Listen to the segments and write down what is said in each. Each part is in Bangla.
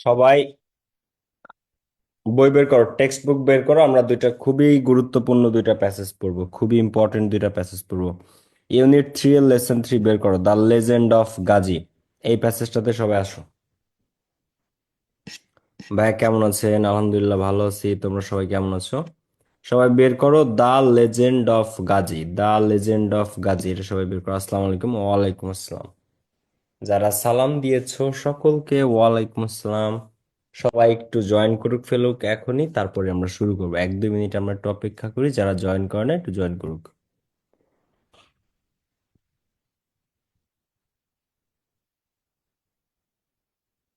সবাই বই বের করো, টেক্সট বুক বের করো। আমরা দুইটা খুবই গুরুত্বপূর্ণ দুইটা প্যাসেজ পড়বো, খুবই ইম্পর্টেন্ট দুইটা প্যাসেজ পড়বো। ইউনিট 3 এর লেসন 3 বের করো, দ্য লেজেন্ড অফ গাজী। এই প্যাসেজটাতে সবাই আসো। ভাইয়া কেমন আছেন? আলহামদুলিল্লাহ ভালো আছি। তোমরা সবাই কেমন আছো? সবাই বের করো the legend of Gazi, the legend of Gazi. এটা সবাই বের করো। আসসালামু আলাইকুম। ওয়ালাইকুম আসসালাম। যারা সালাম দিয়েছো সকলকে ওয়ালাইকুম আসসালাম। সবাই একটু জয়েন করুক, ফেলুক এখনই, তারপরে আমরা শুরু করবো। 1-2 মিনিট আমরা একটু অপেক্ষা করি, যারা জয়েন করে না একটু জয়েন করুক।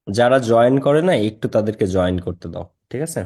যারা জয়েন করে না একটু তাদেরকে জয়েন করতে দাও, ঠিক আছে?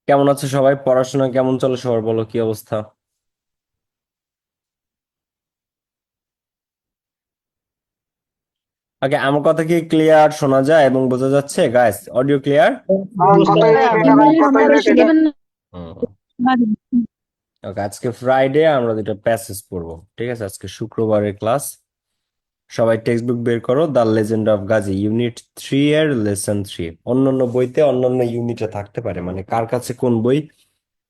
কেমন আছে সবাই? পড়াশোনা কেমন চলে সবার? বলো কি অবস্থা। ওকে, আমার কথা কি ক্লিয়ার শোনা যায় এবং বোঝা যাচ্ছে গাইস? Audio clear? ওকে, আজকে ফ্রাইডে আমরা দুটো প্যাসেজ পড়বো, ঠিক আছে? আজকে শুক্রবারের ক্লাস। সবাই টেক্সট বুক বের করো, the legend of Gazi unit 3 এর লেসন 3। অন্যান্য বইতে অন্যান্য ইউনিটে থাকতে পারে, মানে কার কাছে কোন বই,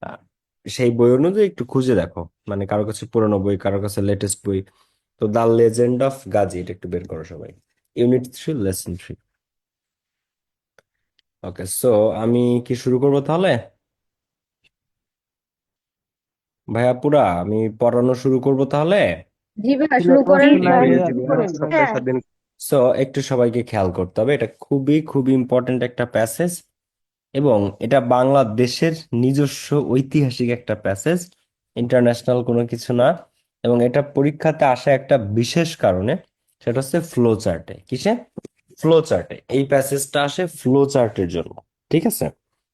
আহ, সেই বই অনুযায়ী একটু খুঁজে দেখো। মানে কারো কাছে পুরোনো বই, কারো কাছে লেটেস্ট বই। তো দ্য লেজেন্ড অফ গাজী এটা একটু বের করো সবাই। Unit 3 lesson 3। ওকে, সো আমি কি শুরু করবো তাহলে? ভাইয়া পুরা আমি পড়ানো শুরু করবো তাহলে। জি ভাইয়া শুরু করেন। হ্যাঁ। সো একটু সবাইকে খেয়াল করতে হবে, এটা খুবই খুবই ইম্পর্টেন্ট একটা প্যাসেজ, এবং এটা বাংলাদেশের নিজস্ব ঐতিহাসিক একটা প্যাসেজ, ইন্টারন্যাশনাল কোনো কিছু না। এবং এটা পরীক্ষাতে আসে একটা বিশেষ কারণে, সেটা হচ্ছে ফ্লো চার্টে। কিসে? ফ্লো চার্টে। এই প্যাসেজটা আসে ফ্লো চার্টের জন্য, ঠিক আছে?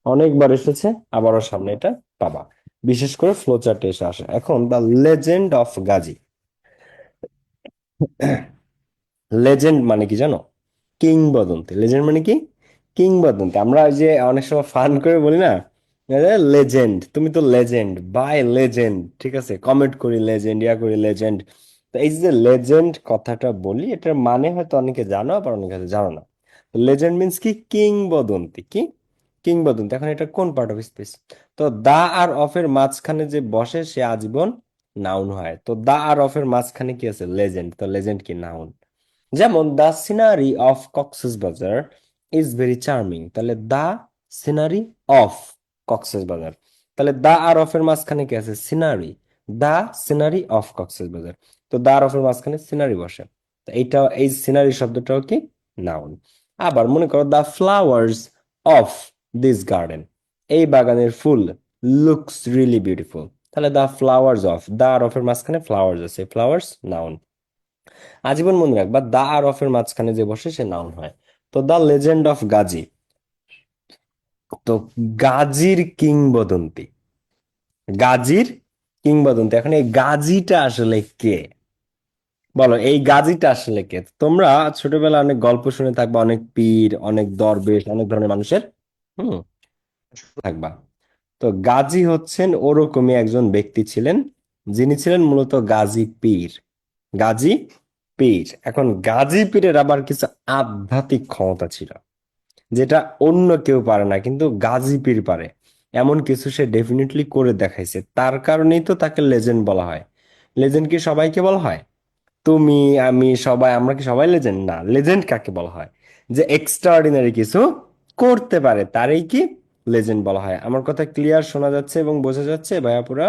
অনেকবার এসেছে, আবারও সামনে এটা পাবা। বিশেষ করে ফ্লো চার্টে এসে আসে। এখন the legend of Gazi. Legend মানে কি জানো? কিংবদন্তি। লেজেন্ড মানে কি? কিংবদন্তি। আমরা ওই যে অনেক সময় ফান করে বলি না, লেজেন্ড, তুমি তো লেজেন্ড, বাই লেজেন্ড, ঠিক আছে? কমেন্ট করি লেজেন্ড, ইয়া করি লেজেন্ড। তো এই যে লেজেন্ড কথাটা বলি, এটার মানে হয়তো অনেকে জানো, আবার অনেকে হয়তো জানো না। লেজেন্ড মিন্স কি? কিংবদন্তি। কি? কিংবদন্তি। এখন এটা কোন পার্ট অফ স্পিচ? তো দা আর অফ এর মাঝখানে যে বসে সে আজীবন নাউন হয়। তো দা আর অফ এর মাঝখানে কি আছে? লেজেন্ড। তো লেজেন্ড কি? নাউন। যেমন the scenery of Cox's Bazar is very charming, তাহলে দ্য সিনারি অফ কক্সবাজার। তাহলে দা আর অফ এর মাঝখানে কি আছে? Scenery. The scenery of Cox's Bazar. তো দা আর অফ এর মাঝখানে সিনারি বসে। তো এইটা, এই সিনারি শব্দটাও কি? নাউন। আবার মনে করো the flowers of this garden, এই বাগানের ফুল লুকস রিয়েলি বিউটিফুল। তাহলে দ্য ফ্লাওয়ার্স অফ, দা আর অফ এর মাঝখানে ফ্লাওয়ার্স আছে, ফ্লাওয়ার্স নাউন। আজীবন মনে রাখবা দা আর অফ এর মাঝখানে যে বসে সে নাউন হয়। তো দ্য লেজেন্ড অফ গাজী। তো গাজীর কিংবদন্তি, গাজীর কিংবদন্তি। এখন এই গাজীটা আসলে কে? বলো, এই গাজীটা আসলে কে? তোমরা ছোটবেলায় অনেক গল্প শুনে থাকবা, অনেক পীর, অনেক দরবেশ, অনেক ধরনের মানুষের হুম থাকবা। তো গাজী হচ্ছেন ওরকমই একজন ব্যক্তি ছিলেন, যিনি ছিলেন মূলত গাজী পীর। গাজী পীর। এখন গাজী পীরের আবার কিছু আধ্যাত্মিক ক্ষমতা ছিল, যেটা অন্য কেউ পারে না, কিন্তু গাজী পীর পারে। এমন কিছু সে ডেফিনেটলি করে দেখাইছে, তার কারণেই তো তাকে লেজেন্ড বলা হয়। লেজেন্ড কি সবাইকে বলা হয়? তুমি, আমি, সবাই, আমরা কি সবাই লেজেন্ড না? লেজেন্ড কাকে বলা হয়? যে এক্সট্রাঅর্ডিনারি কিছু করতে পারে তারই কি লেজেন্ড বলা হয়। আমার কথা ক্লিয়ার শোনা যাচ্ছে এবং বোঝা যাচ্ছে ভাইয়া? পুরা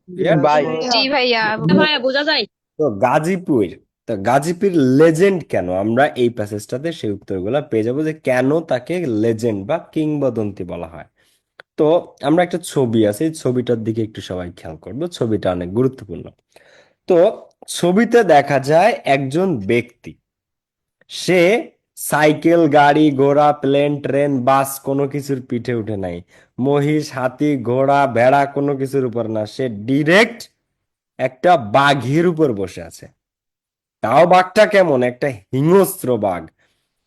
ক্লিয়ার? ভাই, জি ভাইয়া। ভাইয়া বোঝা যায়। তো গাজীপুর, তো গাজী পীর লেজেন্ড কেন, আমরা এই প্যাসেজটাতে সেই উত্তরগুলো পেয়ে যাবো যে কেন তাকে লেজেন্ড বা কিংবদন্তি বলা হয়। তো আমরা একটা ছবি আছে, এই ছবিটার দিকে একটু সবাই খেয়াল করবো, ছবিটা অনেক গুরুত্বপূর্ণ। তো ছবিতে দেখা যায় একজন ব্যক্তি, সে সাইকেল, গাড়ি, ঘোড়া, প্লেন, ট্রেন, বাস কোনো কিছুর পিঠে উঠে নাই, মহিষ, হাতি, ঘোড়া, ভেড়া কোনো কিছুর উপর না, সে ডিরেক্ট একটা বাঘের উপর বসে আছে। তাও বাঘটা কেমন, একটা হিংস্র বাঘ।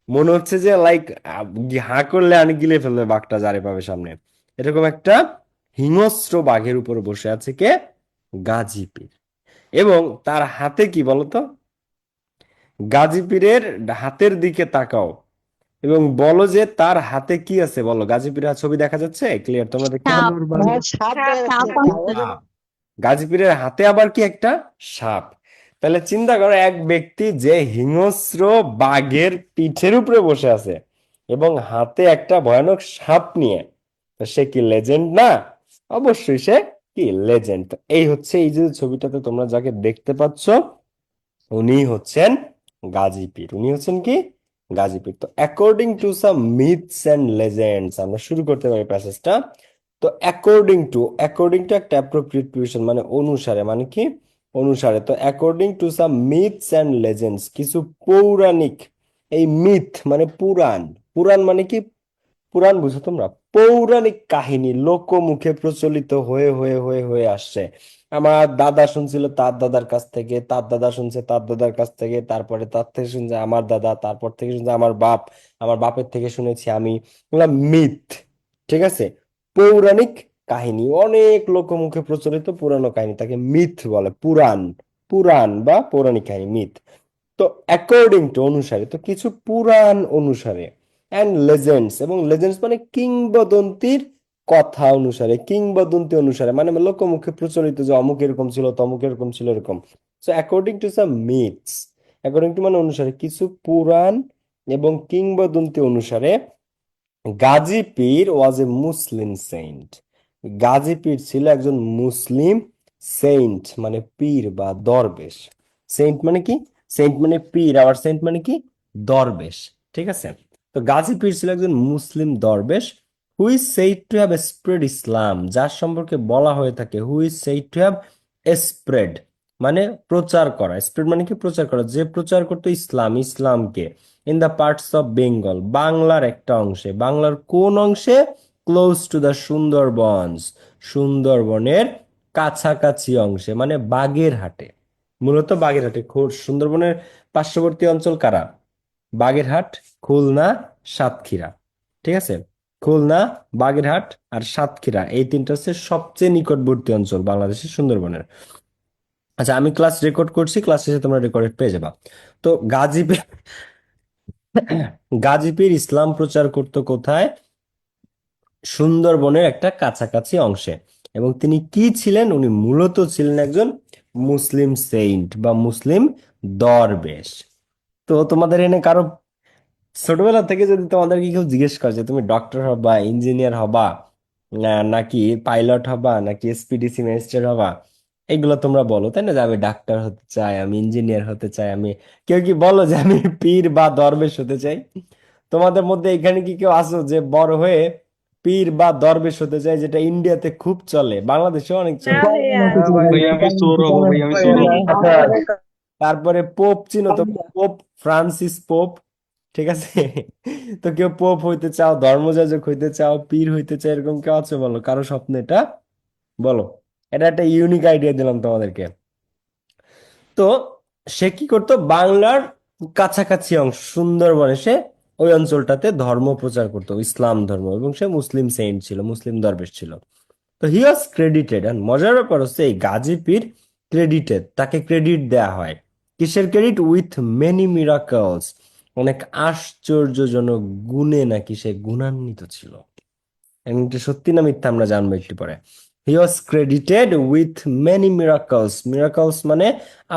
মনে হচ্ছে যে লাইক হাঁ করলে আনি গিলে ফেলবে বাঘটা যারে পাবে সামনে, এরকম একটা হিংস্র বাঘের উপর বসে আছে কে, গাজী পীর। এবং তার হাতে কি বলতো, গাজী পীরের হাতের দিকে তাকাও এবং বলো যে তার হাতে কি আছে, বলো। গাজী পীরের ছবি দেখা যাচ্ছে ক্লিয়ার, তোমরা দেখতে পাচ্ছ? সাপ। তলোয়ার। সাপ। গাজী পীরের হাতে আবার কি, একটা সাপ। তাহলে চিন্তা করো, এক ব্যক্তি যে হিংস্র বাঘের পিঠের উপরে বসে আছে এবং হাতে একটা ভয়ানক সাপ নিয়ে, তো সে কি লেজেন্ড না? অবশ্যই সে কি লেজেন্ড। তো এই হচ্ছে, এই যে ছবিটাতে তোমরা যাকে দেখতে পাচ্ছ, উনি হচ্ছেন গাজী পীর। উনি হচ্ছেন কি, গাজী পীর। তো according to some myths and legends, আমরা শুরু করতে পারি প্যাসেজটা। তো অ্যাকর্ডিং টু একটা অ্যাপ্রোপ্রিয়েট প্রিপোজিশন, মানে অনুসারে, মানে কি অনুসারে। তো according to some myths and legends, কিছু পৌরাণিক, এই মিথ মানে পুরাণ, পুরাণ মানে কি, পুরাণ বুঝো তোমরা, পৌরাণিক কাহিনী লোকমুখে প্রচলিত হয়ে হয়ে হয়ে হয়ে আসছে। আমার দাদা শুনছিল তার দাদার কাছ থেকে, তার দাদা শুনছে তার দাদার কাছ থেকে, তারপরে তার থেকে শুনছে আমার দাদা, তারপর থেকে শুনছে আমার বাপ, আমার বাপের থেকে শুনেছি আমি। এগুলা মিথ, ঠিক আছে? পৌরাণিক কাহিনী, অনেক লোকমুখে প্রচলিত পুরানো কাহিনী, তাকে মিথ বলে, পুরাণ। পুরাণ বা পৌরাণিক কাহিনী, মিথ। তো অ্যাকর্ডিং টু অনুসারে, তো কিছু পুরাণ অনুসারে, অ্যান্ড লেজেন্ডস, এবং লেজেন্ডস মানে কিংবদন্তির কথা অনুসারে, কিংবদন্তি অনুসারে মানে লোকমুখে প্রচলিত যে অমুক এরকম ছিল, তমুক এরকম ছিল, এরকম। So according to some myths, according to মানে অনুসারে, কিছু পুরাণ এবং কিংবদন্তি অনুসারে, গাজী পীর ওয়াজ এ মুসলিম সেইন্ট। গাজী পীর ছিল একজন মুসলিম সেইন্ট, মানে পীর বা দরবেশ। সেইন্ট মানে কি, সেইন্ট মানে পীর, আবার সেইন্ট মানে কি, দরবেশ। ঠিক আছে? তো গাজী পীর ছিল একজন মুসলিম দরবেশ, who is said to have spread Islam, যার সম্পর্কে বলা হয়ে থাকে who is said to have spread, মানে প্রচার করা। স্প্রেড মানে কি, প্রচার করা, যে প্রচার করতো ইসলাম, ইসলামকে, in the parts of Bengal, বাংলার একটা অংশে। বাংলার কোন অংশে? ক্লোজ টু দ্য সুন্দরবনস, সুন্দরবনের কাছাকাছি অংশে, মানে বাগেরহাটে। মূলত বাগেরহাটে, সুন্দরবনের পার্শ্ববর্তী অঞ্চল কারা? বাগেরহাট, খুলনা, সাতক্ষীরা। ঠিক আছে? খুলনা, বাগেরহাট আর সাতক্ষীরা, এই তিনটা হচ্ছে সবচেয়ে নিকটবর্তী অঞ্চল বাংলাদেশের সুন্দরবনের। আচ্ছা, আমি ক্লাস রেকর্ড করছি, ক্লাস শেষে তোমরা রেকর্ড পেয়ে যাবা। তো গাজীপুর, গাজীপীর ইসলাম প্রচার করত কোথায়? সুন্দরবনের একটা কাছাকাছি অংশে। এবং তিনি কি ছিলেন? উনি মূলত ছিলেন একজন মুসলিম সেইন্ট বা মুসলিম দরবেশ। তো তোমাদের এনে কারো ছোটবেলা থেকে যদি তোমাদেরকে কেউ জিজ্ঞেস করে যে তুমি ডক্টর হবা, ইঞ্জিনিয়ার হবা, নাকি পাইলট হবা, নাকি এসপিডিসি ম্যাজিস্ট্রেট হবা, এগুলো তোমরা বলো, তাই না? যে আমি ডাক্তার হতে চাই, আমি ইঞ্জিনিয়ার হতে চাই, আমি, কেউ কি বলো যে আমি পীর বা দরবেশ হতে চাই? তোমাদের মধ্যে এখানে কি কেউ আছো যে বড় হয়ে পীর বা দরবেশ হতে চাই? যেটা ইন্ডিয়াতে খুব চলে, বাংলাদেশেও অনেক না চলে। ভাইয়া। ভাই আমি চোর হবো, ভাই আমি চোর হবো। তারপরে পোপ চিনো তো, পোপ ফ্রান্সিস পোপ, ঠিক আছে? তো কেউ পোপ হইতে চাও, ধর্মযাজক হইতে চাও, পীর হইতে চাও, এরকম কেউ আছে? বলো কারো স্বপ্ন এটা, বলো। এটা একটা ইউনিক আইডিয়া দিলাম তোমাদেরকে। তো সে কি করতো, বাংলার কাছাকাছি অংশ সুন্দরবনে সে ওই অঞ্চলটাতে ধর্ম প্রচার করতো, ইসলাম ধর্ম, এবং সে মুসলিম সেন্ট ছিল, মুসলিম দরবেশ ছিল। তো হি ওয়াজ ক্রেডিটেড, এন্ড মজার ব্যাপার হচ্ছে এই গাজী পীর ক্রেডিটেড, তাকে ক্রেডিট দেয়া হয়। কিসের ক্রেডিট? উইথ মেনি মিরাকলস, অনেক আশ্চর্যজনক গুণে নাকি সে গুণান্বিত ছিল। এবং এটা সত্যি না মিথ্যা আমরা জানবো একটু পরে। He was credited with many miracles, miracles মানে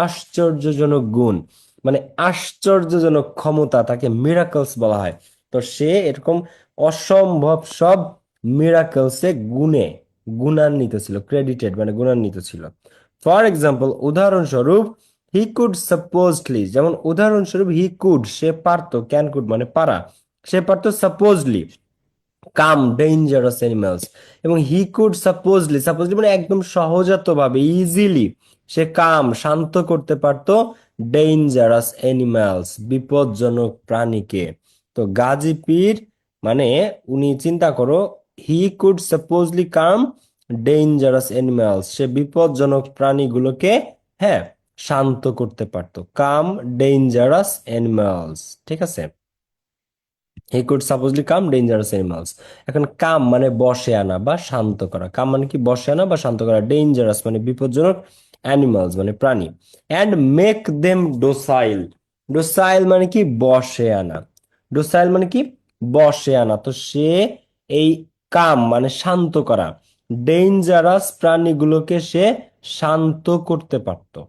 আশ্চর্যজনক গুণ, মানে আশ্চর্যজনক ক্ষমতা, তাকে মিরাকলস বলা হয়। তো সে এরকম অসম্ভব সব মিরাকলসে গুণে গুণান্বিত ছিল, ক্রেডিটেড মানে গুণান্বিত ছিল। ফর এক্সাম্পল, উদাহরণস্বরূপ, হি কুড সাপোজলি, যেমন উদাহরণস্বরূপ হি কুড সে পারতো, ক্যান কুড মানে পারা, সে পারতো সাপোজলি কাম ডেঞ্জারাস অ্যানিমালস, এবং হি কুড সাপোজলি, সাপোজলি মানে একদম সহজাতভাবে ইজিলি সে কাম শান্ত করতে পারতো ডেঞ্জারাস অ্যানিমালস বিপজ্জনক প্রাণীকে। তো গাজী পীর মানে উনি চিন্তা করো, he could supposedly calm dangerous animals, সে বিপজ্জনক প্রাণীগুলোকে হ্যাঁ শান্ত করতে পারতো, কাম ডেঞ্জারাস অ্যানিমালস, ঠিক আছে। He could supposedly calm dangerous animals. এখন কাম মানে বশে আনা বা শান্ত করা, কাম মানে কি বশে আনা বা শান্ত করা, ডেঞ্জারাস মানে বিপজ্জনক, অ্যানিমালস মানে প্রাণী। অ্যান্ড মেক দেম ডোসাইল, ডোসাইল মানে কি বশে আনা, ডোসাইল মানে কি বশে আনা। তো সে এই কাম মানে শান্ত করা ডেঞ্জারাস প্রাণীগুলোকে সে শান্ত করতে পারতো,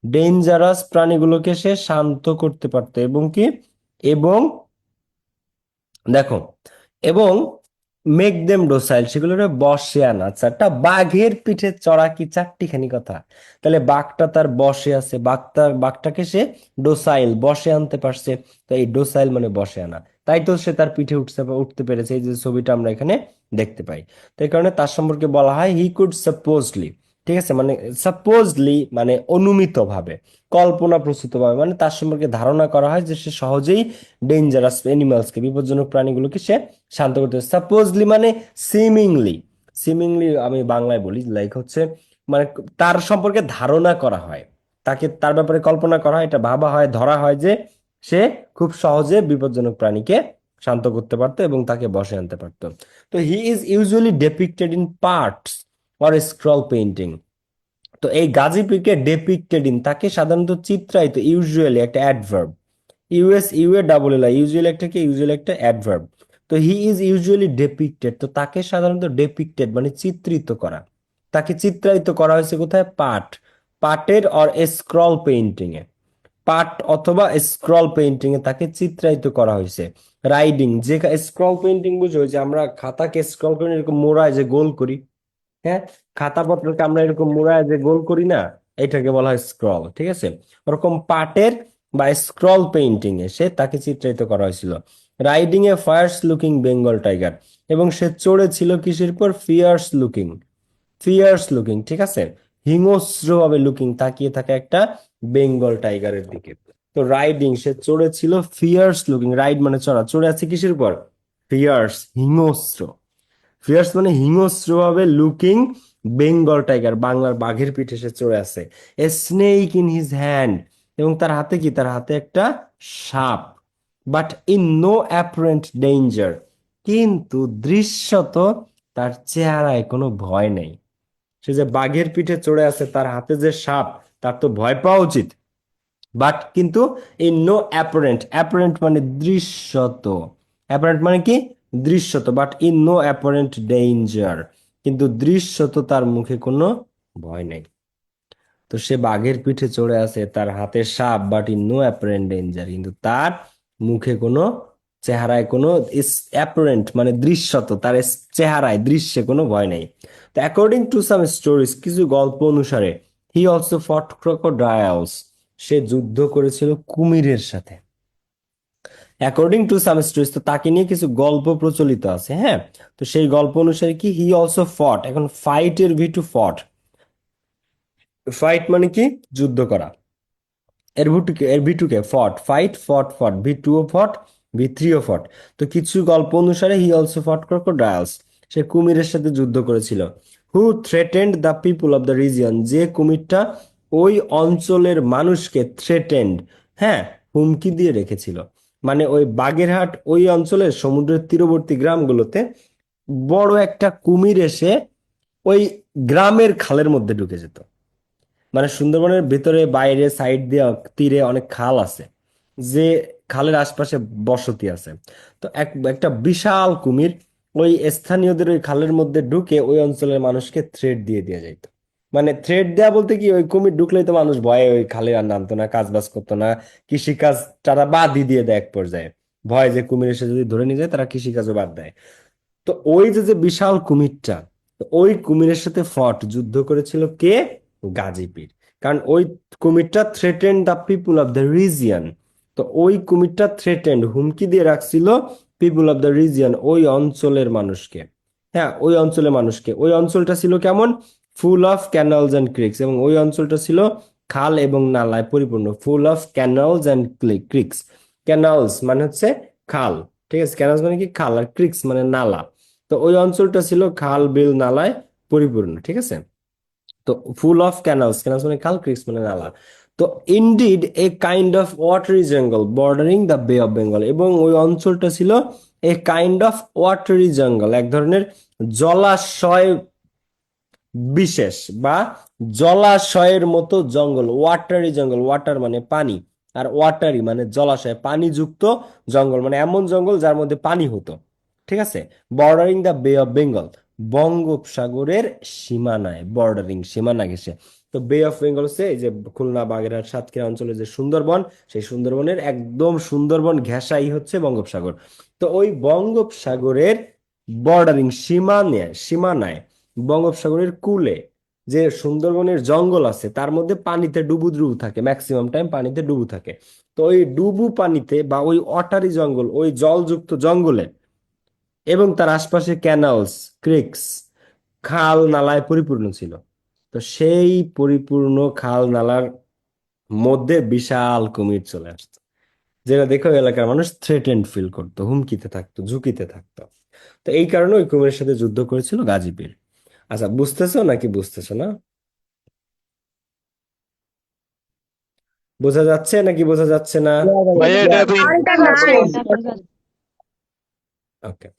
ডেঞ্জারাস প্রাণীগুলোকে সে শান্ত করতে পারতো, এবং কি, এবং দেখো, এবং মেক দেম ডোসাইল সেগুলোরে বশে আনা। আচ্ছা, একটা বাঘের পিঠে চড়া কি চারটিখানি কথা, তাহলে বাঘটা তার বশে আছে, বাঘটাকে সে ডোসাইল বশে আনতে পারছে। তো এই ডোসাইল মানে বশে আনা, তাই তো সে তার পিঠে উঠতে পেরেছে, এই যে ছবিটা আমরা এখানে দেখতে পাই। তো এই কারণে তার সম্পর্কে বলা হয় হি কুড সাপোজলি, ঠিক আছে, মানে সাপোজলি মানে অনুমিত ভাবে, কল্পনা প্রসূত ভাবে, মানে তার সম্পর্কে ধারণা করা হয় যে সে সহজেই ডেঞ্জারাস অ্যানিমালসকে বিপজ্জনক প্রাণীগুলোকে সে শান্ত করতে পারে। সাপোজলি মানে সিমিংলি, সিমিংলি আমি বাংলায় বলি লাইক হচ্ছে মানে তার সম্পর্কে ধারণা করা হয়, তাকে তার ব্যাপারে কল্পনা করা হয়, এটা ভাবা হয়, ধরা হয় যে সে খুব সহজে বিপজ্জনক প্রাণীকে শান্ত করতে পারতো এবং তাকে বশে আনতে পারতো। তো he is usually depicted in parts or scroll painting. তো এই গাজী পীরকে ডেপিক্টেড ইন, তাকে সাধারণত চিত্রায়িত, ইউজুয়ালি একটা adverb, U S U A double L I, usually একটা কি, ইউজুয়ালি একটা অ্যাডভার্ব। তো হি ইজ ইউজুয়ালি ডেপিক্টেড, তো তাকে সাধারণত ডেপিক্টেড মানে চিত্রিত করা, তাকে চিত্রায়িত করা হয়েছে কোথায়, পাট, পাটের অর স্ক্রল পেইন্টিং এ, পাট অথবা স্ক্রল পেইন্টিং এ তাকে চিত্রায়িত করা হয়েছে। রাইডিং, যে স্ক্রল পেইন্টিং বুঝো, যে আমরা খাতাকে স্ক্রল করে এরকম মোড়ায় যে গোল করি, হ্যাঁ, খাতা পত্রকে আমরা এরকম মুড়ায় যে গোল করি না, এটাকে বলা হয় স্ক্রল, ঠিক আছে। ওরকম পাটের বা স্ক্রল পেইন্টিং এ সে তাকে চিত্রায়িত করা হয়েছিল। রাইডিং এ ফায়ার্স লুকিং বেঙ্গল টাইগার, এবং সে চড়েছিল কিসের পর, ফিয়ার্স লুকিং, ফিয়ার্স লুকিং, ঠিক আছে, হিংস্র ভাবে লুকিং তাকিয়ে থাকা একটা বেঙ্গল টাইগারের দিকে। তো রাইডিং সে চড়েছিল, ফিয়ার্স লুকিং রাইড মানে চড়া, চড়ে আছে কিসের উপর, ফিয়ার্স হিংস্র, ফিয়ার্স মানে হিংস্র ভাবে লুকিং বেঙ্গল টাইগার বাংলার বাঘের পিঠে সে চড়ে আছে। A snake in his hand, এবং তার হাতে কি, তার হাতে একটা সাপ। But in no apparent danger, কিন্তু দৃশ্যত তার চেহারায় কোনো ভয় নেই। সে যে বাঘের পিঠে চড়ে আছে, তার হাতে যে সাপ, তার তো ভয় পাওয়া উচিত। বাট কিন্তু ইন নো অ্যাপারেন্ট, অ্যাপারেন্ট মানে দৃশ্যত, অ্যাপারেন্ট মানে কি দৃশ্যত, but in no apparent danger, কিন্তু দৃশ্যত তার মুখে কোনো ভয় নেই। তো সে বাঘের পিঠে চড়ে আছে, তার হাতে সাপ, but in no apparent danger, কিন্তু তার মুখে কোনো, চেহারায় কোনো, অ্যাপারেন্ট মানে দৃশ্যত, তার চেহারায় দৃশ্যে কোনো ভয় নেই। তো অ্যাকর্ডিং টু সাম স্টোরিজ, কিছু গল্প অনুসারে, হি অলসো ফট ক্রোকোডাইলস, সে যুদ্ধ করেছিল কুমিরের সাথে। অ্যাকর্ডিং টু সাম স্টোরিজ, তো তাকে নিয়ে কিছু গল্প প্রচলিত আছে, হ্যাঁ। তো সেই গল্প অনুসারে কি, হি অলসো ফট, এখন ফাইটের ভি টু ফট, ফাইট মানে কি যুদ্ধ করা, এর ভি টুকে ফট, ফাইট ফট, ফট ভি টু ও ফট, ভি থ্রি ও ফট। তো কিছু গল্প অনুসারে হি অলসো ফট ক্রোকোডাইলস, সে কুমিরের সাথে যুদ্ধ করেছিল। Who threatened the people of the region, যে কুমিরটা ওই অঞ্চলের মানুষকে থ্রেটেন্ড, হ্যাঁ, হুমকি দিয়ে রেখেছিল। মানে ওই বাগেরহাট ওই অঞ্চলের সমুদ্রের তীরবর্তী গ্রামগুলোতে বড় একটা কুমির এসে ওই গ্রামের খালের মধ্যে ঢুকে যেত। মানে সুন্দরবনের ভিতরে বাইরে সাইড দিয়ে তীরে অনেক খাল আছে, যে খালের আশপাশে বসতি আছে। তো একটা বিশাল কুমির ওই স্থানীয়দের ওই খালের মধ্যে ঢুকে ওই অঞ্চলের মানুষকে থ্রেট দিয়ে দিয়ে যাইতো। মানে থ্রেট দেয়া বলতে কি, ওই কুমির ঢুকলেই তো মানুষ ভয়ে ওই খালে আর নামতো না, কাজ বাজ করতো না, কৃষিকাজ তারা বাদই দিয়ে দেয় এক পর্যায়ে, ভয় যে কুমির এসে যদি ধরে নিয়ে যায় তারা কৃষিকাজও বাদ দেয়। তো ওই যে যে বিশাল কুমিরটা, তো ওই কুমিরের সাথে যুদ্ধ করেছিল কে, গাজী পীর। কারণ ওই কুমিরটা threatened the people of the region. তো ওই কুমিরটা থ্রেটেন্ড, হুমকি দিয়ে রাখছিল পিপুল অফ দ্য রিজিয়ন, ওই অঞ্চলের মানুষকে। হ্যাঁ, ওই অঞ্চলের মানুষকে। ওই অঞ্চলটা ছিল কেমন? Full of canals and creeks, এবং ওই অঞ্চলটা ছিল খাল এবং নালায় পরিপূর্ণ। Full of canals and creeks. Canals মানে হচ্ছে খাল, ঠিক আছে? ক্যানালস মানে কি? খাল। আর ক্রিক্স মানে নালা। তো ওই অঞ্চলটা ছিল খাল বিল নালায় পরিপূর্ণ, ঠিক আছে? তো ফুল অফ ক্যানালস, ক্যানালস মানে খাল, ক্রিক্স মানে নালা। তো indeed a kind of watery জঙ্গল বর্ডারিং দ্য বে অফ বেঙ্গল, এবং ওই অঞ্চলটা ছিল এ কাইন্ড অফ ওয়াটারি জঙ্গল, এক ধরনের জলাশয় বিশেষ বা জলাশয়ের মতো জঙ্গল। ওয়াটারি জঙ্গল, ওয়াটার মানে পানি, আর ওয়াটারি মানে জলাশয়, পানিযুক্ত জঙ্গল, মানে এমন জঙ্গল যার মধ্যে পানি হতো, ঠিক আছে? বর্ডারিং দ্য বে অফ বেঙ্গল, বঙ্গোপসাগরের সীমানায়, বর্ডারিং সীমানা ঘেঁষে। তো বে অফ বেঙ্গল হচ্ছে এই যে খুলনা বাগেরহাট সাতক্ষীরা অঞ্চলে যে সুন্দরবন, সেই সুন্দরবনের একদম সুন্দরবন ঘেঁষাই হচ্ছে বঙ্গোপসাগর। তো ওই বঙ্গোপসাগরের বর্ডারিং সীমানায়, সীমানায় বঙ্গোপসাগরের কূলে যে সুন্দরবনের জঙ্গল আছে, তার মধ্যে পানিতে ডুবু ডুবু থাকে, ম্যাক্সিমাম টাইম পানিতে ডুবু থাকে। তো ওই ডুবু পানিতে বা ওই অটারি জঙ্গল, ওই জলযুক্ত জঙ্গলে এবং তার আশপাশে ক্যানালস, ক্রিকস, খাল নালায় পরিপূর্ণ ছিল। তো সেই পরিপূর্ণ খাল নালার মধ্যে বিশাল কুমির চলে আসতো, যেটা দেখে ওই এলাকার মানুষ থ্রেটেন্ড ফিল করতো, হুমকিতে থাকতো, ঝুঁকিতে থাকতো। তো এই কারণে ওই কুমিরের সাথে যুদ্ধ করেছিল গাজী পীর। আচ্ছা, বুঝতেছো নাকি বুঝতেছো না? বোঝা যাচ্ছে নাকি বোঝা যাচ্ছে না? ভাইয়া এটা আমি পয়েন্টটা নাই। ওকে।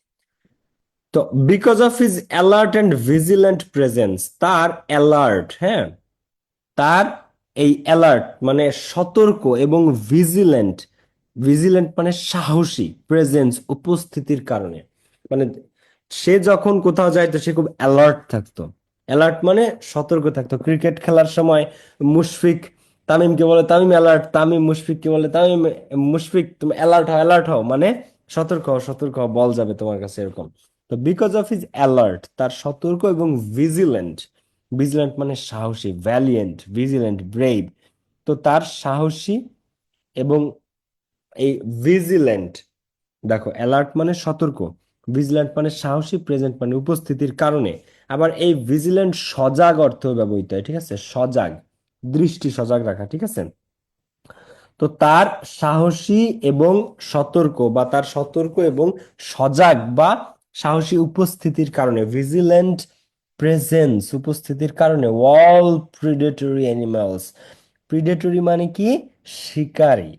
তো because of his alert and vigilant presence, তার অ্যালার্ট, হ্যাঁ, তার এই অ্যালার্ট মানে সতর্ক এবং ভিজিল্যান্ট, ভিজিল্যান্ট মানে সাহসী, প্রেজেন্স উপস্থিতির কারণে, মানে সে যখন কোথাও যাইতো সে খুব অ্যালার্ট থাকতো। অ্যালার্ট মানে সতর্ক থাকতো। ক্রিকেট খেলার সময় মুশফিক তামিমকে বলে তামিম অ্যালার্ট, তামিম মুশফিককে বলে তামিম মুশফিক তুমি অ্যালার্ট হও, অ্যালার্ট হও, মানে সতর্ক হও, সতর্ক হও, বল যাবে তোমার কাছে, এরকম। তো বিকজ অফ হিজ অ্যালার্ট, তার সতর্ক এবং ভিজিল্যান্ট, ভিজিল্যান্ট মানে সাহসী, ভ্যালিয়েন্ট, ভিজিল্যান্ট ব্রেভ। তো তার সাহসী এবং এই ভিজিল্যান্ট, দেখো অ্যালার্ট মানে সতর্ক, ভিজিল্যান্ট মানে সাহসী, প্রেজেন্ট মানে উপস্থিতির কারণে। আবার এই ভিজিল্যান্ট সজাগ অর্থ ব্যবহৃত হয়, ঠিক আছে? সজাগ, দৃষ্টি সজাগ রাখা, ঠিক আছে? তো তার সাহসী এবং সতর্ক, বা তার সতর্ক এবং সজাগ বা সাহসী উপস্থিতির কারণে, ভিজিল্যান্ট প্রেজেন্স উপস্থিতির কারণে, অল প্রিডেটরি অ্যানিমালস, প্রিডেটরি মানে কি? শিকারী,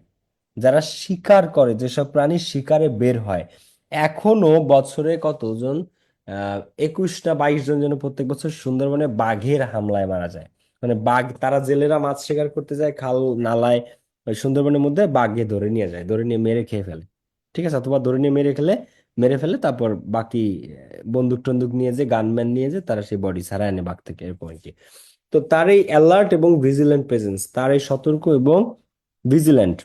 যারা শিকার করে, যেসব প্রাণী শিকারে বের হয়। এখনো বছরে কতজন, 21 না 22 জন যেন প্রত্যেক বছর সুন্দরবনে বাঘের হামলায় মারা যায়। মানে বাঘ, তারা জেলেরা মাছ শিকার করতে যায় খাল নালায়, ওই সুন্দরবনের মধ্যে বাঘে ধরে নিয়ে যায়, ধরে নিয়ে মেরে খেয়ে ফেলে, ঠিক আছে? অথবা ধরে নিয়ে মেরে ফেলে, তারপর বাকি বন্দুক টন্দুক নিয়ে যে, গানম্যান নিয়ে যে, তারা সেই বডি ছাড়ায় আনে বাঘ থেকে, এরকম আর কি। তো তার এই অ্যালার্ট এবং ভিজিল্যান্ট প্রেজেন্স, তার এই সতর্ক এবং ভিজিল্যান্ট,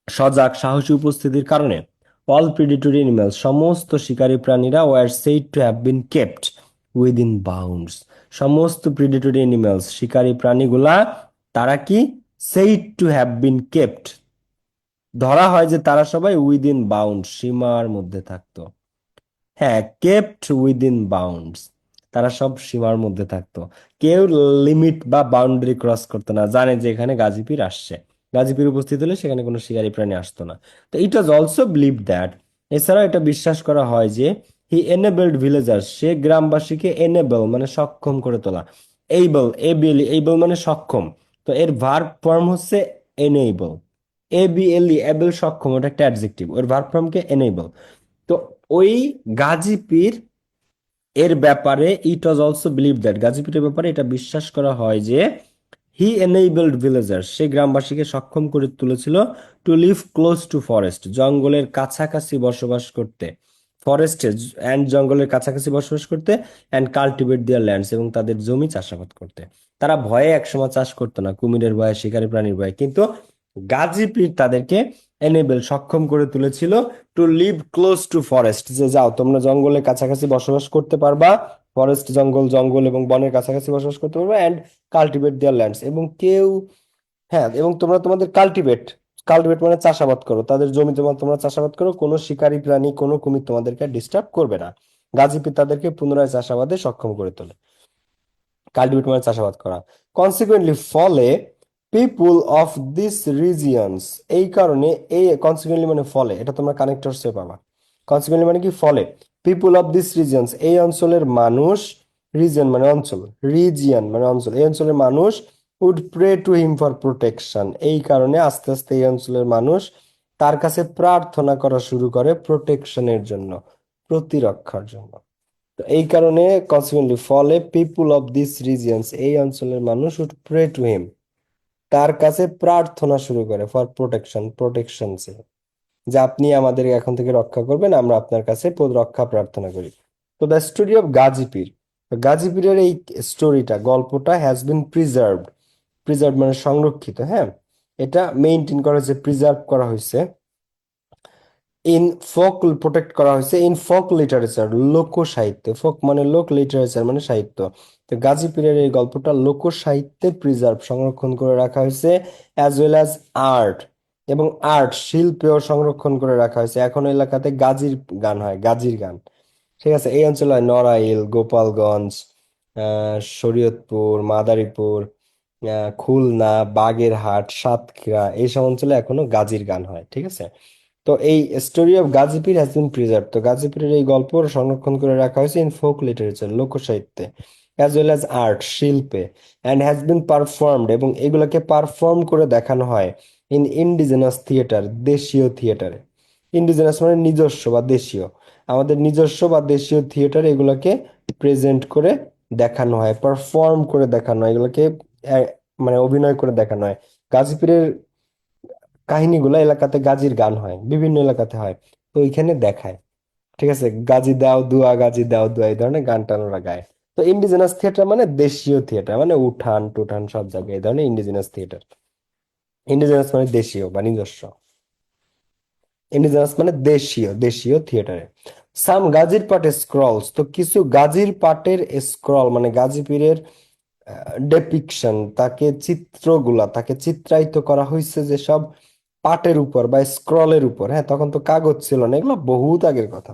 সজাগ সাহসী উপস্থিতির কারণে, অল প্রিডেটরি অ্যানিমালস, সমস্ত শিকারী প্রাণীরা, were said to have been kept within bounds, সমস্ত প্রিডেটরি অ্যানিমালস শিকারী প্রাণীগুলা, তারা কি? Said to have been kept, ধরা হয় যে তারা সবাই উইদিন বাউন্ড, সীমার মধ্যে থাকতো। হ্যাঁ, কেপ্ট উইদিন বাউন্ডস, তারা সব সীমার মধ্যে থাকতো। কেউ লিমিট বা বাউন্ডারি ক্রস করতো না, জানে যে এখানে গাজীপীর আসছে, গাজীপীর উপস্থিত হলে সেখানে কোনো শিকারী প্রাণী আসতো না। তো ইট ওয়াজ অলসো বিলিভ দ্যাট, এছাড়াও এটা বিশ্বাস করা হয় যে হি এনেবলড ভিলেজার্স, সে গ্রামবাসীকে এনেবল মানে সক্ষম করে তোলা, এইবল, এইবল মানে সক্ষম। তো এর ভার্ব ফর্ম হচ্ছে এনেবল, এবল সক্ষম, ওটা একটা অ্যাডজেক্টিভ, ওর ভার্ব ফর্মকে এনেবল। তো ওই গাজীপীর এর ব্যাপারে, ইট ওয়াজ অলসো বিলিভ দ্যাট, গাজীপীরের ব্যাপারে এটা বিশ্বাস করা হয় যে হি এনেবলড ভিলেজার্স, সে গ্রামবাসীকে সক্ষম করে তুলেছিল to live close to forest, জঙ্গলের কাছাকাছি বসবাস করতে, ফরেস্টে অ্যান্ড জঙ্গলের কাছাকাছি বসবাস করতে, অ্যান্ড কাল্টিভেট দেয়ার ল্যান্ডস, এবং তাদের জমি চাষাবাদ করতে। তারা ভয়ে একসময় চাষ করতো না, কুমিরের ভয়ে, শিকারী প্রাণীর ভয়ে, কিন্তু গাজীপীর তাদেরকে এনেবল সক্ষম করে তুলেছিল to live close to forest, যে যাও তোমরা জঙ্গলের কাছাকাছি বসবাস করতে পারবা, ফরেস্ট জঙ্গল জঙ্গল এবং বনের কাছাকাছি বসবাস করতে পারবে, অ্যান্ড কাল্টিভেট দেয়ার ল্যান্ডস, এবং কেউ, হ্যাঁ, এবং তোমরা তোমাদের কাল্টিভেট, কাল্টিভেট মানে চাষাবাদ করো, তাদের জমি জমা তোমরা চাষাবাদ করো, কোনো শিকারী প্রাণী কোনো কুমির তোমাদেরকে ডিস্টার্ব করবে না। গাজীপুর তাদেরকে পুনরায় চাষাবাদে সক্ষম করে তোলে। কাল্টিভেট মানে চাষাবাদ করা। কনসিকুয়েন্টলি, ফলে পিপুল অফ দিস রিজিয়নস, এই কারণে, এই কনসিকুয়েন্টলি মানে ফলে, এটা তোমরা কানেক্টরসে পাবা। কনসিকুয়েন্টলি মানে কি, ফলে, পিপুল অফ দিস রিজিয়নস, এই অঞ্চলের মানুষ, রিজিয়ন মানে অঞ্চল, রিজিয়ন মানে অঞ্চল, এই অঞ্চলের মানুষ would pray to him for protection, এই কারণে আস্তে আস্তে এই অঞ্চলের মানুষ তার কাছে প্রার্থনা করা শুরু করে প্রোটেকশনের জন্য, প্রতিরক্ষার জন্য। তো এই কারণে কনসিকুয়েন্টলি ফলে পিপুল অফ দিস রিজিয়নস, এই অঞ্চলের মানুষ উড প্রে টু হিম, তার কাছে প্রার্থনা শুরু করে ফর প্রোটেকশন, প্রোটেকশন সে, যে আপনি আমাদের এখন থেকে রক্ষা করবেন, আমরা আপনার কাছে রক্ষা প্রার্থনা করি। তো দ্য স্টোরি অফ গাজীপীর, গাজীপীরের এই স্টোরিটা, গল্পটা হ্যাজ বিন প্রিজার্ভড, প্রিজার্ভ মানে সংরক্ষিত, হ্যাঁ, এটা মেইনটেইন করা হয়েছে, প্রিজার্ভ করা হয়েছে, ইন ফোক, প্রোটেক্ট করা হয়েছে ইন ফোক লিটারেচার, লোক সাহিত্য, ফোক মানে লোক, লিটারেচার মানে সাহিত্য। তো গাজী পীরের এই গল্পটা লোক সাহিত্যে প্রিজার্ভ, সংরক্ষণ করে রাখা হয়েছে, অ্যাজ ওয়েল অ্যাজ আর্ট, এবং আর্ট শিল্পেও সংরক্ষণ করে রাখা হয়েছে। এখন এলাকাতে গাজীর গান হয়, গাজীর গান, ঠিক আছে। এই অঞ্চলে হয় নড়াইল, গোপালগঞ্জ, শরীয়তপুর, মাদারীপুর, খুলনা, বাগেরহাট, সাতক্ষীরা, এইসব অঞ্চলে এখনো গাজীর গান হয়, ঠিক আছে। তো এই story of Gazipur has been preserve, তো গাজীপুরের এই গল্প সংরক্ষণ করে রাখা হয়েছে ইন ফোক লিটারেচার, লোক সাহিত্যে, অ্যাজ ওয়েল অ্যাজ আর্ট শিল্পে, অ্যান্ড হ্যাজ বিন পারফর্মড, এবং এগুলোকে পারফর্ম করে দেখানো হয় ইন ইন্ডিজিনাস থিয়েটার, দেশীয় থিয়েটারে। ইন্ডিজিনাস মানে নিজস্ব বা দেশীয়, আমাদের নিজস্ব বা দেশীয় থিয়েটারে এগুলোকে প্রেজেন্ট করে দেখানো হয়, পারফর্ম করে দেখানো হয়, এগুলোকে আহ, মানে অভিনয় করে দেখানো হয়। গাজীপুরের কাহিনীগুলো, এলাকাতে গাজীর গান হয়, বিভিন্ন এলাকাতে হয়, তো ওইখানে দেখায়, ঠিক আছে। গাজী দাও দুয়া, গাজী দাও দুয়া, এই ধরনের গান টান ওরা গায়। তো ইন্ডিজিনাস থিয়েটার মানে দেশীয় থিয়েটার, মানে উঠান টুঠান সব জায়গায় এই ধরনের ইন্ডিজিনাস থিয়েটার। ইন্ডিজিনাস মানে দেশীয় বা নিজস্ব, ইন্ডিজিনাস মানে দেশীয়, দেশীয় থিয়েটারে। সাম গাজীর পাটের স্ক্রলস, তো কিছু গাজীর পাটের স্ক্রল মানে গাজী পীরের ডেপিকশন, তাকে চিত্রগুলা, তাকে চিত্রায়িত করা হয়েছে যেসব পাটের উপর বা স্ক্রলের উপর, হ্যাঁ, তখন তো কাগজ ছিল না, এগুলো বহুত আগের কথা।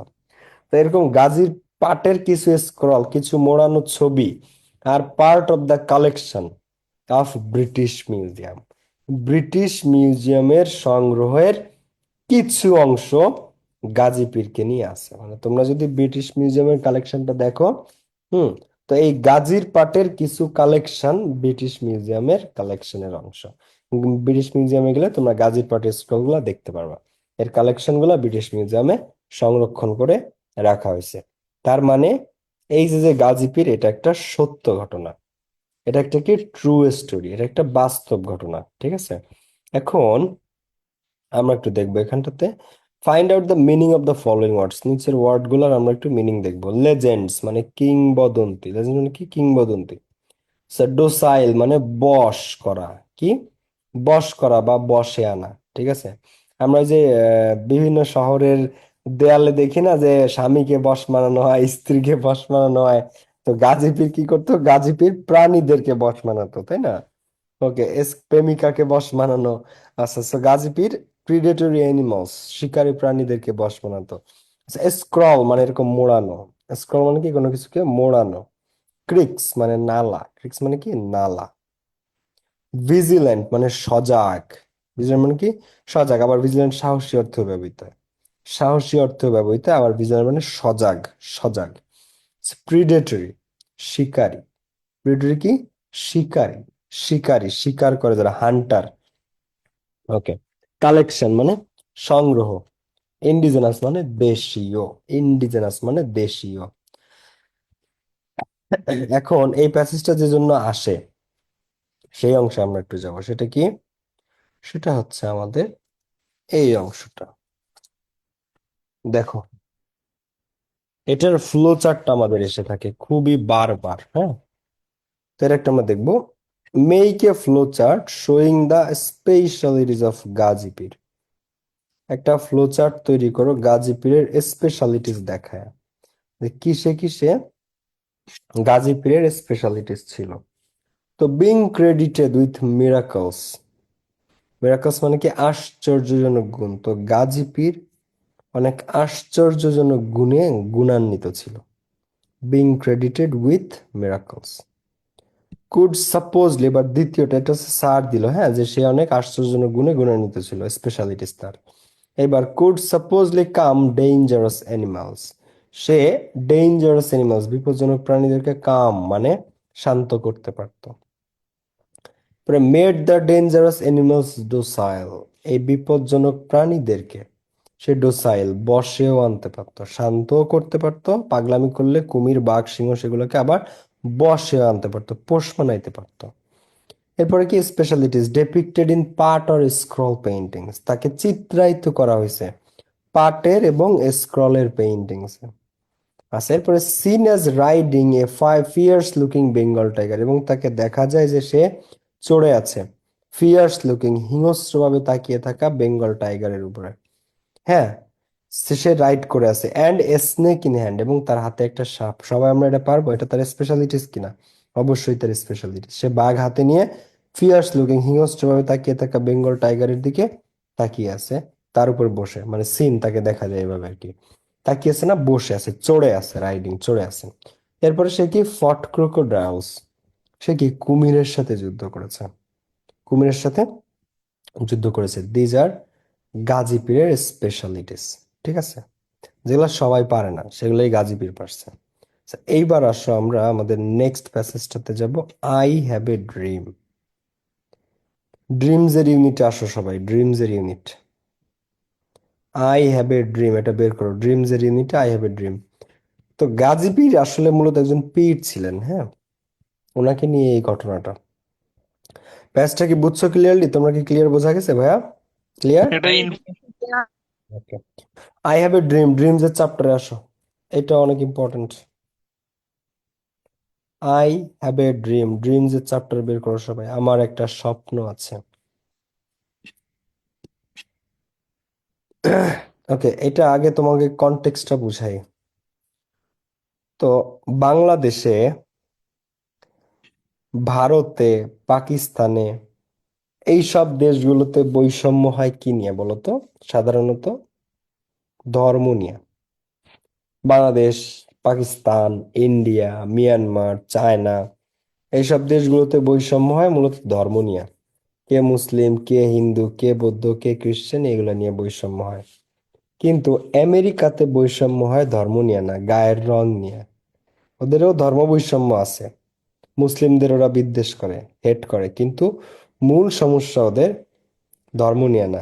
তো এরকম গাজীর পাটের কিছু স্ক্রল, কিছু মোড়ানো ছবি, আর part of the collection of British museum, British মিউজিয়ামের সংগ্রহের কিছু অংশ গাজী পীরকে নিয়ে আছে। মানে তোমরা যদি ব্রিটিশ মিউজিয়ামের কালেকশনটা দেখো, হুম, তো এই গাজীর পাটের কিছু কালেকশন ব্রিটিশ মিউজিয়ামের কালেকশনের অংশ। ব্রিটিশ মিউজিয়ামে গেলে তোমরা গাজীর পাটের স্ক্রলগুলো দেখতে পারবা, এর কালেকশন গুলা ব্রিটিশ মিউজিয়ামে সংরক্ষণ করে রাখা হয়েছে। তার মানে এই যে যে গাজী পীর, এটা একটা সত্য ঘটনা, এটা একটা কি ট্রু স্টোরি, এটা একটা বাস্তব ঘটনা, ঠিক আছে। এখন আমরা একটু দেখবো এখানটাতে, find out the meaning of the following ওয়ার্ডস, নিচের ওয়ার্ড গুলার আমরা একটু মিনিং দেখবো। লেজেন্ডস মানে কিংবদন্তি, লেজেন্ড মানে কি, কিংবদন্তি। ডোসাইল মানে বশ করা, কি, বশ করা বা বশে আনা, ঠিক আছে। আমরা ওই যে বিভিন্ন শহরের দেয়ালে দেখি না যে স্বামীকে বশ মানানো হয়, স্ত্রীকে বশ মানানো হয়, তো গাজীপীর কি করতো, গাজীপীর প্রাণীদেরকে বশ মানাতো, তাই না। ওকে, এস প্রেমিকাকে বশ মানানো। আচ্ছা, তো গাজীপীর প্রিডেটরি অ্যানিমালস, শিকারী প্রাণীদেরকে বশ মানাতো। আচ্ছা, স্ক্রল মানে এরকম মোড়ানো, স্ক্রল মানে কি, কোনো কিছুকে মোড়ানো। ক্রিক্স মানে নালা, ক্রিক্স মানে কি, নালা। ভিজিল্যান্ট মানে সজাগ, ভিজিল্যান্ট মানে কি, সজাগ। আবার ভিজিল্যান্ট সাহসী অর্থ ব্যবহৃত হয়, সাহসী অর্থ ব্যবহৃত হয়। আবার ভিজিল্যান্ট মানে সজাগ, সজাগ। প্রিডেটরি শিকারী, প্রিডেটরি কি, শিকারী, শিকারী শিকার করে যারা, হান্টার। ওকে, কালেকশন মানে সংগ্রহ। ইন্ডিজেনাস মানে দেশীয়, ইন্ডিজেনাস মানে দেশীয়। এখন এই প্যাসেজটা যে জন্য আসে, সেই অংশে আমরা একটু যাব, সেটা কি, সেটা হচ্ছে আমাদের এই অংশটা। দেখো, এটার ফ্লো চার্টটা আমাদের এসে থাকে খুবই বারবার, হ্যাঁ। তো এর একটা আমরা দেখবো, make a flow chart showing the specialities of Gazipir, একটা ফ্লো চার্ট তৈরি করো গাজীপীরের স্পেশালিটিস দেখায়, যে কিসে কিসে গাজী পীরের স্পেশালিটিস ছিল। তো being credited with miracles, miracles মানে কি আশ্চর্যজনক গুণ। তো গাজী পীর অনেক আশ্চর্যজনক গুণে গুণান্বিত ছিল। Being credited with miracles. Could supposedly, এবার দ্বিতীয়টা, এটা হচ্ছে স্যার দিল, হ্যাঁ, যে সে অনেক আশ্চর্যজনক গুণে গুণান্বিত ছিল, স্পেশালিটিস তার। এবার could supposedly calm dangerous animals, সে ডেঞ্জারাস অ্যানিমালস বিপজ্জনক প্রাণীদেরকে কাম মানে শান্ত করতে পারতো। পরে made the dangerous animals docile, এই বিপজ্জনক প্রাণীদেরকে সে ডোসাইল বশেও আনতে পারতো, শান্তও করতে পারতো, পাগলামি করলে কুমির বাঘ সিংহ সেগুলোকে আবার বশেও আনতে পারতো, পোষ মানাইতে পারতো। এরপরে কি স্পেশালিটিস ডেপিক্টেড ইন পাট অর স্ক্রল পেইন্টিংস, তাকে চিত্রায়িত করা হয়েছে পাটের এবং স্ক্রলের পেইন্টিংস। আচ্ছা, এরপরে সিন অ্যাজ রাইডিং এ ফিয়ার্স লুকিং বেঙ্গল টাইগার, এবং তাকে দেখা যায় যে সে চড়ে আছে ফিয়ার্স লুকিং হিংস্রভাবে তাকিয়ে থাকা বেঙ্গল টাইগারের উপরে। হ্যাঁ, সে রাইড করে আছে and a snake in hand, এবং তার হাতে একটা সাপ। সবাই আমরা এটা পারবো? এটা তার স্পেশালিটিস কিনা? অবশ্যই তার স্পেশালিটিস। সে বাঘ হাতে নিয়ে ফিয়ার্স লুকিং হিংস্রভাবে তাকিয়ে থাকা বেঙ্গল টাইগারের দিকে তাকিয়ে আছে, তার উপর বসে, মানে সিন তাকে দেখা যায় এভাবে আর কি। তাকিয়ে আছে না, বসে আছে, চড়ে আছে, রাইডিং চড়ে আছে। এরপরে সে কি ফট ক্রোকোডাইলস, সে কি কুমিরের সাথে যুদ্ধ করেছে, কুমিরের সাথে যুদ্ধ করেছে। দিজ আর গাজী পীরের স্পেশালিটিস। ঠিক আছে, যেগুলো সবাই পারে না সেগুলোই গাজী পীর পারছে। আচ্ছা, এইবার আসো আমরা আমাদের নেক্সট প্যাসেজটাতে যাব। I have a dream. Dreams এর ইউনিটে আসো সবাই, ড্রিমস এর unit. I have a dream, এটা বের করো, ড্রিমস এর ইউনিটে আই হ্যাভ এ ড্রিম। তো গাজী পীর আসলে মূলত একজন পীর ছিলেন, হ্যাঁ, ওনাকে নিয়ে এই ঘটনাটা। প্যাসটা কি বুঝছো ক্লিয়ারলি? তোমরা কি ক্লিয়ার, বোঝা গেছে ভাইয়া? ক্লিয়ার? এটা okay. I have a dream, dreams এর চ্যাপ্টারে আসো, এটা অনেক important. I have a dream, dreams এর চ্যাপ্টার বের করো সবাই। আমার একটা স্বপ্ন আছে। ওকে, এটা আগে তোমাকে কনটেক্সটটা বুঝাই। তো বাংলাদেশে, ভারতে, পাকিস্তানে, এই সব দেশগুলোতে বৈষম্য হয় কি নিয়ে বলো তো? সাধারণত ধর্ম নিয়ে। Bangladesh, Pakistan, India, Myanmar, China, এইসব দেশগুলোতে বৈষম্য হয় মূলত ধর্ম নিয়ে। কে মুসলিম, কে হিন্দু, কে বৌদ্ধ, কে খ্রিস্টান, এগুলো নিয়ে বৈষম্য হয়। কিন্তু আমেরিকাতে বৈষম্য হয় ধর্ম নিয়ে না, গায়ের রং নিয়ে। ওদেরও ধর্ম বৈষম্য আছে, মুসলিমদের ওরা বিদ্বেষ করে, হেট করে, কিন্তু মূল সমস্যা ওদের ধর্ম নিয়ে না।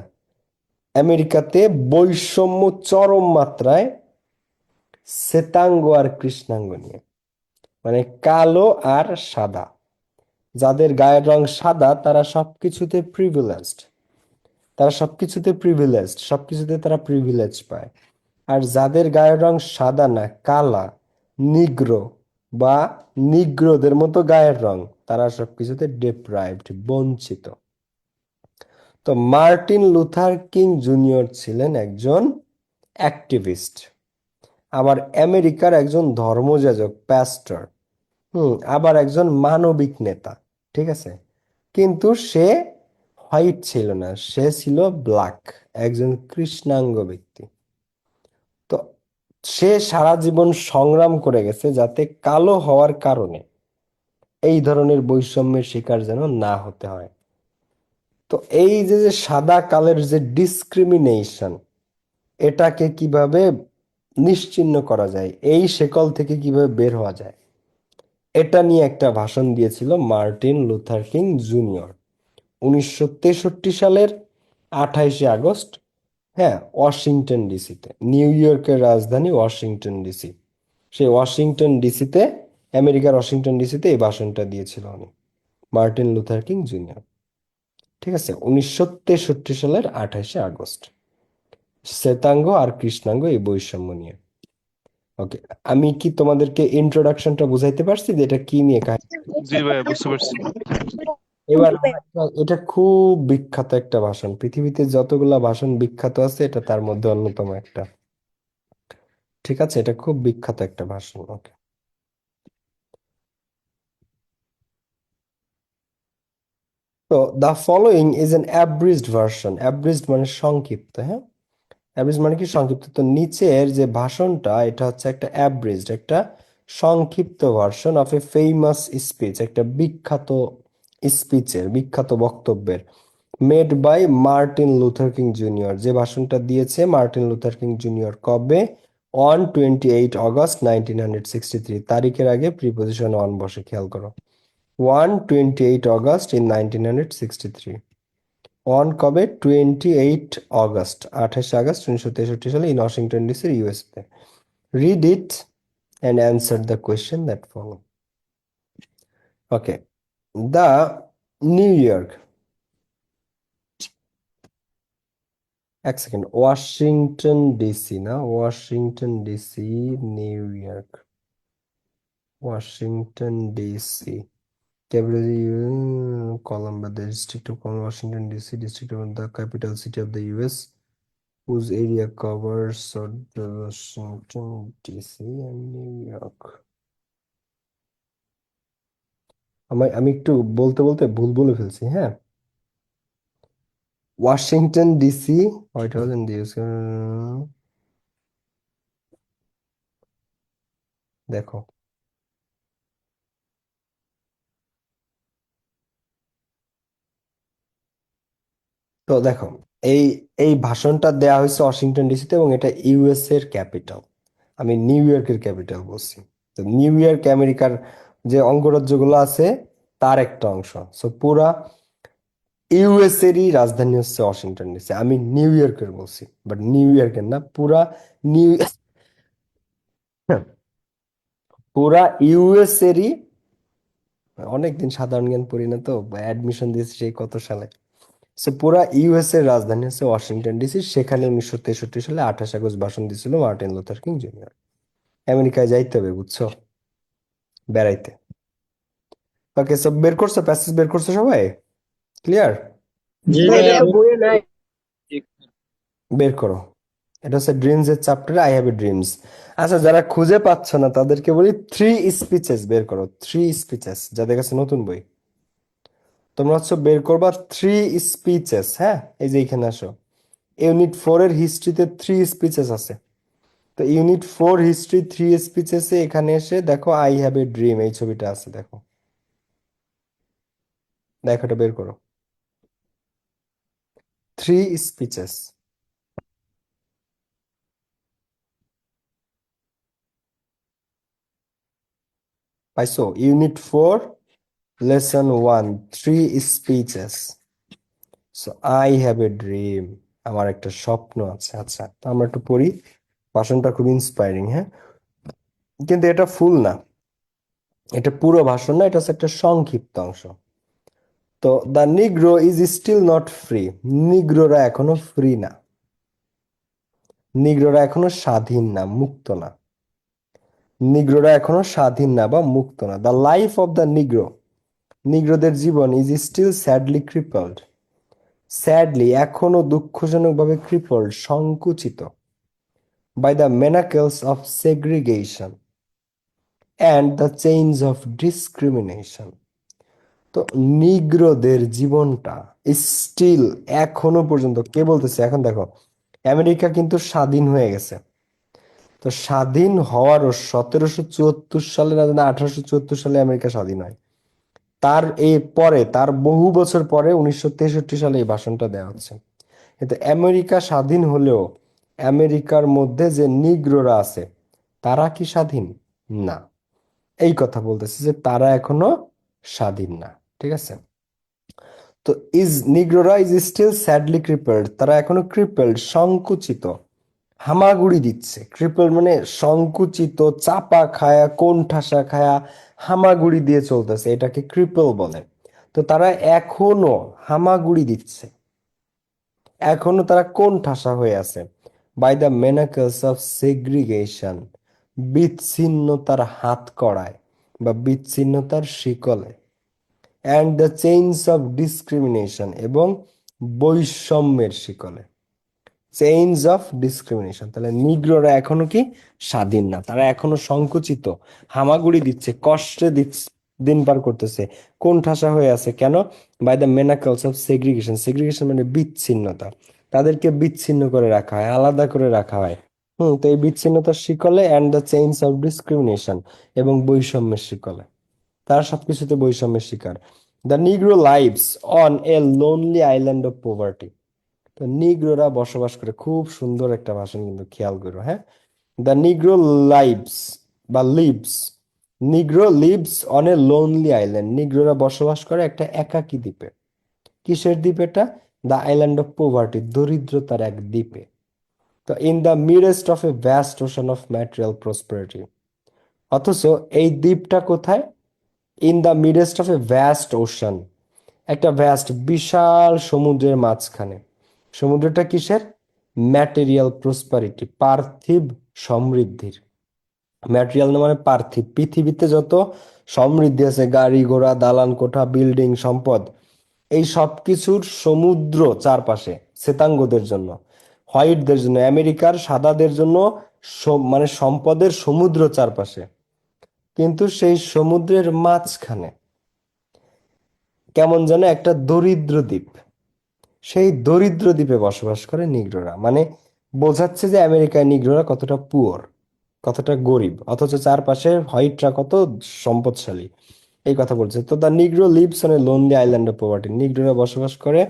আমেরিকাতে বৈষম্য চরম মাত্রায় শ্বেতাঙ্গ আর কৃষ্ণাঙ্গ নিয়ে, মানে কালো আর সাদা। যাদের গায়ের রং সাদা তারা সবকিছুতে প্রিভিলেজড, তারা সবকিছুতে প্রিভিলেজড, সবকিছুতে তারা প্রিভিলেজ পায়। আর যাদের গায়ের রং সাদা না, কালা, নিগ্রো বা নিগ্রোদের মতো গায়ের রং, তারা সবকিছুতে ডিপ্রাইভড, বঞ্চিত। তো মার্টিন লুথার কিং জুনিয়র ছিলেন একজন অ্যাক্টিভিস্ট, আবার আমেরিকার একজন ধর্মযাজক, প্যাস্টর, আবার একজন মানবিক নেতা। ঠিক আছে, কিন্তু সে হোয়াইট ছিল না, সে ছিল ব্ল্যাক, একজন কৃষ্ণাঙ্গ ব্যক্তি। তো সে সারা জীবন সংগ্রাম করে গেছে যাতে কালো হওয়ার কারণে এই ধরনের বৈষম্যের শিকার যেন না হতে হয়। তো এই যে যে সাদা কালের যে ডিসক্রিমিনেশন, এটাকে কিভাবে নিশ্চিহ্ন করা যায়, এই শেকল থেকে কিভাবে বের হওয়া যায়, এটা নিয়ে একটা ভাষণ দিয়েছিল মার্টিন লুথার কিং জুনিয়র 1963 সালের 28শে আগস্ট। হ্যাঁ, ওয়াশিংটন ডিসিতে, নিউ ইয়র্কের রাজধানী ওয়াশিংটন ডিসি, সেই ওয়াশিংটন ডিসিতে, আমেরিকার ওয়াশিংটন ডিসিতে এই ভাষণটা দিয়েছিল উনি, মার্টিন লুথার কিং জুনিয়র। ঠিক আছে, 1963 সালের 28শে আগস্ট, শ্বেতাঙ্গ আর কৃষ্ণাঙ্গ এই বৈষম্য নিয়ে। ওকে, আমি কি তোমাদেরকে ইন্ট্রোডাকশনটা বুঝাইতে পারছি যে এটা কি নিয়ে কাহিনী? জি ভাইয়া, বুঝতে পারছি। এবার এটা খুব বিখ্যাত একটা ভাষণ, পৃথিবীতে যতগুলা ভাষণ বিখ্যাত আছে এটা তার মধ্যে অন্যতম একটা। ঠিক আছে, এটা খুব বিখ্যাত একটা ভাষণ। ওকে, তো the following is an অ্যাব্রিজড version, অ্যাব্রিজড মানে সংক্ষিপ্ত, হ্যাঁ, অ্যাব্রিজ মানে কি সংক্ষিপ্ত। তো নিচের যে ভাষণটা এটা হচ্ছে একটা অ্যাব্রিজড, একটা সংক্ষিপ্ত version of a famous speech, একটা বিখ্যাত স্পিচের, বিখ্যাত বক্তব্যের, made by Martin Luther King Junior, যে ভাষণটা দিয়েছে মার্টিন লুথার কিং জুনিয়র কবে, অন 28 অগস্ট 1963, তারিখের আগে প্রিপোজিশন অন বসে, খেয়াল করো। 28 অগস্ট ইন 1963, অন কবে, 28 অগস্ট, 28 আগস্ট 1963 সালে, in Washington DC, USA. Read it and answer the question that follow. Okay, the new York, এক সেকেন্ড, ওয়াশিংটন ডিসি না, Washington DC, new York, Washington DC, capital Columbia, the district of Columbia, Washington DC, district of the capital city of the US, whose area covers of the Washington DC and New York. আমি একটু বলতে বলতে ভুল বলে ফেলছি, হ্যাঁ। Washington DC, White House and US, দেখো। তো দেখো, এই এই ভাষণটা দেয়া হয়েছে ওয়াশিংটন ডিসিতে এবং এটা ইউএস এর ক্যাপিটাল। আমি নিউ ইয়র্কের ক্যাপিটাল বলছি। তো নিউ ইয়র্ক আমেরিকার যে অঙ্গরাজ্যগুলো আছে তার একটা অংশ। সো পুরা ইউএস এরই রাজধানী হচ্ছে ওয়াশিংটন ডিসি। আমি নিউ ইয়র্কের বলছি, বাট নিউ ইয়র্কের না, পুরা নিউ পুরা ইউএস এরই। অনেকদিন সাধারণ জ্ঞান পড়ি না তো, অ্যাডমিশন দিয়েছি সেই কত সালে। সো পুরা ইউএস এর রাজধানী হচ্ছে ওয়াশিংটন ডিসি। সেখানে 1963 সালে 28 আগস্ট ভাষণ দিছিল মার্টিন লুথার কিং জুনিয়র। আমেরিকায় যাইতে হবে, বুঝছো, বেড়াইতে। ওকে, সব বের করছো, প্যাসেজ বের করছো সবাই, ক্লিয়ার? জি ভাই ভাই, এটা তো আমি বইয়ে নাই। বের করো। এটা হচ্ছে ড্রিমস এর চ্যাপ্টারে, আই হ্যাভ এ ড্রিমস। আচ্ছা, যারা খুঁজে পাচ্ছ না তাদেরকে বলি 3 স্পিচেস বের করো, 3 স্পিচেস, যাদের কাছে নতুন বই। তোমরা হচ্ছে বের করবা 3 স্পিচেস, হ্যাঁ। এই যে এখানে আসো, ইউনিট 4 এর হিস্ট্রিতে 3 স্পিচেস আছে। তো ইউনিট 4 হিস্ট্রি 3 স্পিচেসে এখানে এসে দেখো আই হ্যাভ এ ড্রিম, এই ছবিটা আছে, দেখো, দেখো এটা বের করো। 3 স্পিচেস পাইছো? Unit 4 lesson 1, 3 speeches. So I have a dream, আমার একটা স্বপ্ন আছে। আচ্ছা, তো আমরা একটু পড়ি। ভাষণটা খুব ইন্সপায়ারিং, হ্যাঁ, কিন্তু এটা ফুল না, এটা পুরো ভাষণ না, এটা হচ্ছে একটা সংক্ষিপ্ত অংশ। তো the নিগ্রো is still not free, নিগ্রোরা এখনো ফ্রি না, নিগ্রোরা এখনো স্বাধীন না, মুক্ত না, নিগ্রোরা এখনো স্বাধীন না বা মুক্ত না। The life of the negro, নিগ্রোদের জীবন, is still sadly crippled, sadly এখনো দুঃখজনকভাবে ক্রিপলড, সংকুচিত, by the manacles of segregation and the chains of discrimination. তো নিগ্রোদের জীবনটা স্টিল এখনো পর্যন্ত, কে বলতেছে, এখন দেখো আমেরিকা কিন্তু স্বাধীন হয়ে গেছে। তো স্বাধীন হওয়ারও 1774 সালে না 1874 সালে আমেরিকা স্বাধীন হয়। তার এই পরে, তার বহু বছর পরে 1963 সালে এই ভাষণটা দেওয়া হচ্ছে। কিন্তু আমেরিকা স্বাধীন হলেও আমেরিকার মধ্যে যে নিগ্রোরা আছে তারা কি স্বাধীন? না। এই কথা বলতেছে যে তারা এখনো স্বাধীন না, ঠিক আছে। তো নিগ্রোরা ইজ স্টিল স্যাডলি ক্রিপেলড, তারা এখনো ক্রিপেলড, সংকুচিত, হামাগুড়ি দিচ্ছে। ক্রিপল মানে সংকুচিত, চাপা খায়া, কোণঠাসা খায়া, হামাগুড়ি দিয়ে চলতেছে, এটাকে ক্রিপল বলে। তো তারা এখনো হামাগুড়ি দিচ্ছে, এখনো তারা কোণঠাসা হয়ে আছে। By the manacles of segregation, বিচ্ছিন্নতার হাত কড়ায় বা বিচ্ছিন্নতার শিকলে, and the chains of discrimination, এবং বৈষম্যের শিকলে, চেইনস অফ ডিসক্রিমিনেশন। তাহলে নিগ্রোরা এখনো কি স্বাধীন না, তারা এখনো সংকুচিত, হামাগুড়ি দিচ্ছে, কষ্টে দিন পার করতেছে, কোণঠাসা হয়ে আছে কেন? By the manacles of segregation. Segregation মানে বিচ্ছিন্নতা, তাদেরকে বিচ্ছিন্ন করে রাখা হয়, আলাদা করে রাখা হয়। তো এই বিচ্ছিন্নতার শিকলে and the chains of discrimination, এবং বৈষম্যের শিকলে, তারা সবকিছুতে বৈষম্যের শিকার। The Negro lives on a lonely island of poverty. তো নিগ্রোরা বসবাস করে, খুব সুন্দর একটা ভাষণ কিন্তু, খেয়াল করো, হ্যাঁ। দ্য নিগ্রো লাইভস বা lives, Negro lives on a lonely island, নিগ্রোরা বসবাস করে একটা একাকী দ্বীপে। কিসের দ্বীপ এটা? দ্য আইল্যান্ড অফ পোভার্টি, দরিদ্রতার এক দ্বীপে। তো in the midst of a vast ocean of material prosperity, অথচ এই দ্বীপটা কোথায়? In the midst of a vast ocean, একটা ভ্যাস্ট বিশাল সমুদ্রের মাঝখানে। সমুদ্রটা কিসের? ম্যাটেরিয়াল প্রসপারিটি, পার্থিব সমৃদ্ধির। ম্যাটেরিয়াল মানে পার্থিব, পৃথিবীতে যত সমৃদ্ধি আছে, গাড়ি ঘোড়া, দালান কোঠা, বিল্ডিং, সম্পদ, এই সব কিছুর সমুদ্র চারপাশে শ্বেতাঙ্গদের জন্য, হোয়াইটদের জন্য, আমেরিকার সাদাদের জন্য মানে সম্পদের সমুদ্র চারপাশে। কিন্তু সেই সমুদ্রের মাঝখানে কেমন যেন একটা দরিদ্র দ্বীপ, সেই দরিদ্র দ্বীপে বসবাস করে নিগ্রোরা। মানে বোঝাচ্ছে যে আমেরিকায় নিগ্রোরা কতটা পুয়ার, কতটা গরিব, অথচ চারপাশে হোয়াইটরা কত সম্পদশালী, এই কথা বলছে। তো the Negro lives on a lonely island of poverty, নিগ্রোরা বসবাস করে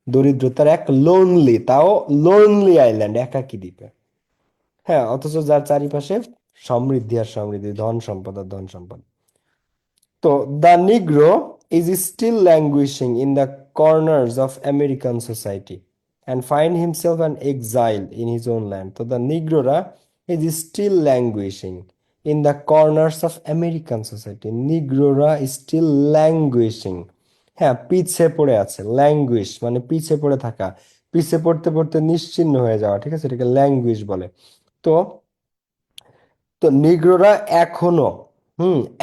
দরিদ্রতার এক লোনলি, তাও লোনলি আইল্যান্ড, একাকী দ্বীপে। হ্যাঁ, অথচ যার চারিপাশে সমৃদ্ধি আর সমৃদ্ধি, ধন সম্পদ আর ধন সম্পদ। তো the নিগ্রো is still languishing in the corners of American society and find himself an exile in his own land. তো দ্য নিগ্রোরা is still languishing in the corners of American society, নিগ্রোরা স্টিল ল্যাঙ্গুইশিং, হ্যাঁ, পিছে পড়ে আছে। ল্যাঙ্গুইশ মানে পিছে পড়ে থাকা, পিছে পড়তে পড়তে নিশ্চিহ্ন হয়ে যাওয়া, ঠিক আছে, এটাকে ল্যাঙ্গুইশ বলে। তো তো নিগ্রোরা এখনো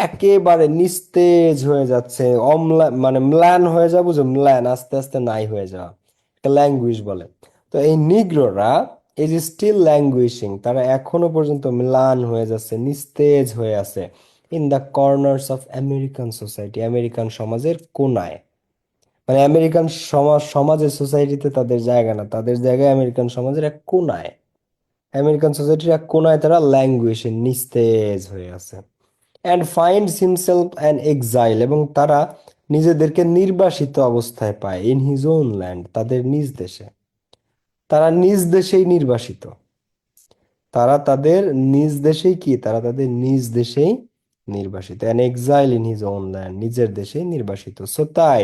একেবারে নিস্তেজ হয়ে যাচ্ছে, মানে ম্লান হয়ে যাবো, যে ম্লান, আস্তে আস্তে নাই হয়ে যাওয়া, একটা ল্যাঙ্গুয়েজ বলে। তো এই নিগ্রোরা ইজ স্টিল ল্যাঙ্গুইশিং, তারা এখনো পর্যন্ত ম্লান হয়ে যাচ্ছে, নিস্তেজ হয়ে আছে, in the corners of American society, American সমাজের কোনায়। মানে আমেরিকান সমাজের, সোসাইটিতে তাদের জায়গা না, তাদের জায়গায় আমেরিকান সমাজের এক কোনায়, আমেরিকান সোসাইটির এক কোনায় তারা ল্যাঙ্গুয়েজে নিস্তেজ হয়ে আছে। And finds himself an exile, এবং তারা নিজেদেরকে নির্বাসিত অবস্থায় পায়, ইন হিজ ওন ল্যান্ড, তাদের নিজ দেশে। তারা নিজ দেশেই নির্বাসিত, তারা তাদের নিজ দেশেই কি, তারা তাদের নিজ দেশেই নির্বাসিত। An exile in his own land, নিজের দেশেই নির্বাসিত। সো তাই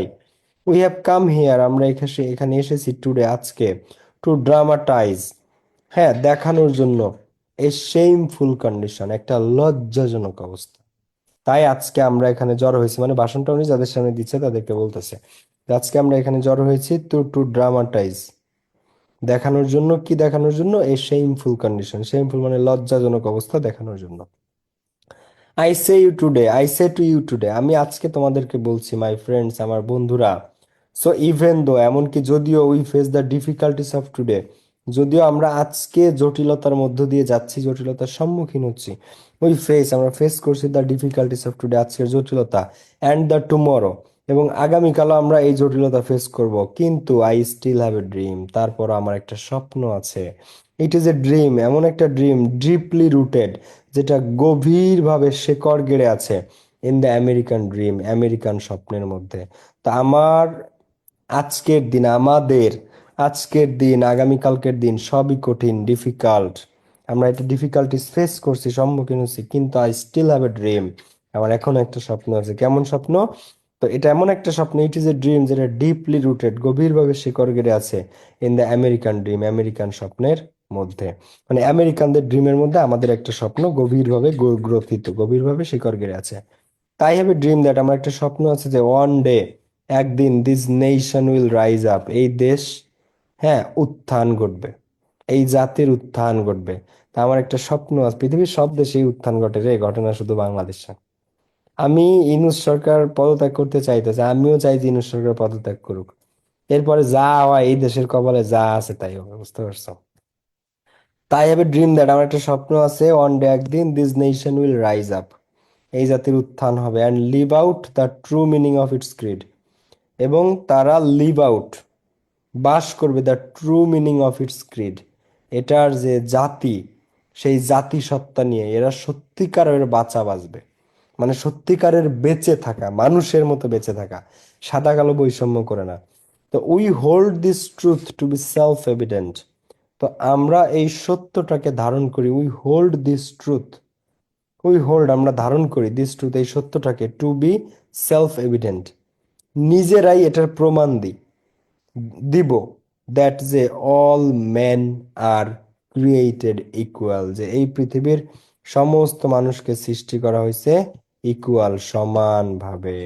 উই হ্যাভ কাম হিয়ার, আমরা এখানে এখানে এসেছি, টুডে, আজকে, টু ড্রামাটাইজ, হ্যাঁ, দেখানোর জন্য, এ শেমফুল কন্ডিশন, একটা লজ্জাজনক অবস্থা। তাই আজকে আমরা এখানে জড়ো হয়েছি, মানে ভাষণটা উনি যাদের সামনে দিচ্ছে তাদেরকে বলতেছে যে আজকে আমরা এখানে জড়ো হয়েছি টু টু ড্রামাটাইজ, দেখানোর জন্য। কি দেখানোর জন্য? এ শেমফুল কন্ডিশন, শেমফুল মানে লজ্জাজনক অবস্থা দেখানোর জন্য। I say you today, I say to you today, আমি আজকে তোমাদেরকে বলছি, মাই ফ্রেন্ডস, আমার বন্ধুরা। সো ইভেন দো, এমনকি যদিও, we face the difficulties of today, যদিও আমরা আজকে জটিলতার মধ্য দিয়ে যাচ্ছি, জটিলতার সম্মুখীন হচ্ছি, উই ফেস, আমরা ফেস করছি দ্য ডিফিকাল্টিস অফ টুডে, আজকের জটিলতা, অ্যান্ড দ্য টুমরো, এবং আগামীকালও আমরা এই জটিলতা ফেস করব, কিন্তু I still have a dream, তারপর আমার একটা স্বপ্ন আছে। ইট ইজ এ ড্রিম, এমন একটা ড্রিম, ডিপলি রুটেড, যেটা গভীরভাবে শেকড় গেড়ে আছে, in the American dream, American স্বপ্নের মধ্যে। তা আমার আজকের দিন, আমাদের আজকের দিন, আগামীকালকের দিন সবই কঠিন, ডিফিকাল্ট, আমরা একটা ডিফিকাল্টিস ফেস করছি, সম্মুখীন হচ্ছি, কিন্তু I still have a dream, আমার এখনো একটা স্বপ্ন আছে। কেমন স্বপ্ন? তো এটা এমন একটা স্বপ্ন, ইট ইজ এ ড্রিম, যেটা ডিপলি রুটেড, গভীরভাবে শিকড় গেড়ে আছে, in the American dream, American স্বপ্নের মধ্যে। মানে আমেরিকানদের ড্রিমের মধ্যে আমাদের একটা স্বপ্ন গভীরভাবে গ্রথিত, গভীরভাবে শিকড় গেড়ে আছে। তাই হ্যাভ এ ড্রিম দ্যাট, আমার একটা স্বপ্ন আছে যে ওয়ান ডে, একদিন, this nation will rise up, এই দেশ, হ্যাঁ, উত্থান ঘটবে, এই জাতির উত্থান ঘটবে। তা আমার একটা স্বপ্ন আছে, পৃথিবীর সব দেশেই উত্থান ঘটে রে, ঘটনা শুধু বাংলাদেশে। আমি ইউনূস সরকার পদত্যাগ করতে চাইতেছে, আমিও চাই যে ইউনূস সরকার পদত্যাগ করুক। এরপরে যা হয়, এই দেশের কপালে যা আছে তাই হবে, বুঝতে পারছো? তাই হ্যাভ এ ড্রিম দ্যাট, আমার একটা স্বপ্ন আছে, ওয়ান ডে, একদিন, this nation will rise up, এই জাতির উত্থান হবে, and live out the true meaning of its creed, এবং তারা লিভ আউট, বাস করবে the true meaning of its creed, এটার যে জাতি, সেই জাতিসত্তা নিয়ে এরা সত্যিকারের বাঁচা বাঁচবে, মানে সত্যিকারের বেঁচে থাকা, মানুষের মতো বেঁচে থাকা, সাদা কালো বৈষম্য করে না। তো we hold this truth two B self evident, তো আমরা এই সত্যটাকে ধারণ করি, we hold this truth, we hold আমরা ধারণ করি দিস ট্রুথ এই সত্যটাকে, টু বি সেলফ এভিডেন্ট, নিজেরাই এটার প্রমাণ দিই, দিব, দ্যাট যে all men are created equal, যে এই পৃথিবীর সমস্ত মানুষকে সৃষ্টি করা হয়েছে ইকুয়াল, সমানভাবে।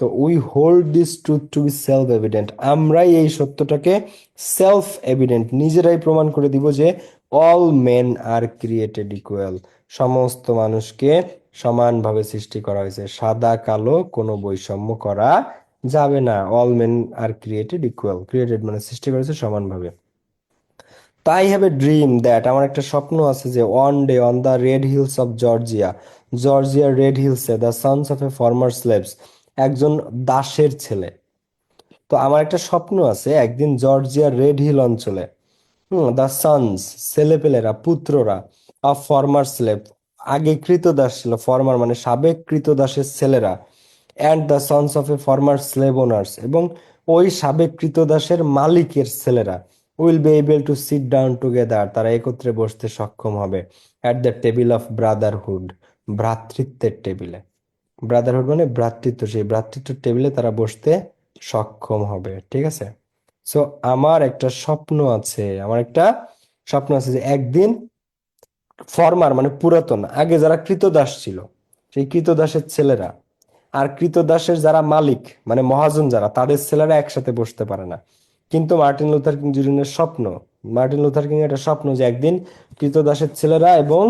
তো we hold this truth two B self evident, আমরাই এই সত্যটাকে সেলফ এভিডেন্ট, নিজেরাই প্রমাণ করে দিব যে all men are created equal, সমস্ত মানুষকে সমানভাবে সৃষ্টি করা হয়েছে, সাদা কালো কোনো বৈষম্য করা যাবে না। All men are created equal, created মানে সৃষ্টি করেছে সমানভাবে। তো I have a dream that, আমার একটা স্বপ্ন আছে যে one day on the red hills of Georgia, জর্জিয়ার রেড হিলসে the sons of a former slaves, একজন দাসের ছেলে, তো আমার একটা স্বপ্ন আছে একদিন জর্জিয়ার রেড হিল অঞ্চলে, দ্য সন্স ছেলেপেলেরা, পুত্ররা, অফ ফর্মার স্লেভ, আগে কৃতদাস ছিল, ফর্মার মানে সাবেক কৃতদাসের ছেলেরা, and the sons of a former slave owners, এবং ওই সাবেক কৃতদাসের মালিকের ছেলেরা, will be able to sit down together, তারা একত্রে বসতে সক্ষম হবে, at the table of brotherhood, ভ্রাতৃত্বের টেবিলে, ব্রাদারহুড মানে ভ্রাতৃত্ব, সেই ভ্রাতৃত্বের টেবিলে তারা বসতে সক্ষম হবে, ঠিক আছে। সো আমার একটা স্বপ্ন আছে, আমার একটা স্বপ্ন আছে যে একদিন ফরমার মানে পুরাতন, আগে যারা কৃতদাস ছিল, সেই কৃতদাসের ছেলেরা আর কৃতদাসের যারা মালিক মানে মহাজন যারা, তাদের ছেলেরা একসাথে বসতে পারে না। কিন্তু মার্টিন লুথার কিং জুনিয়রের স্বপ্ন, মার্টিন লুথার কিং এর একটা স্বপ্ন যে একদিন কৃতদাসের ছেলেরা এবং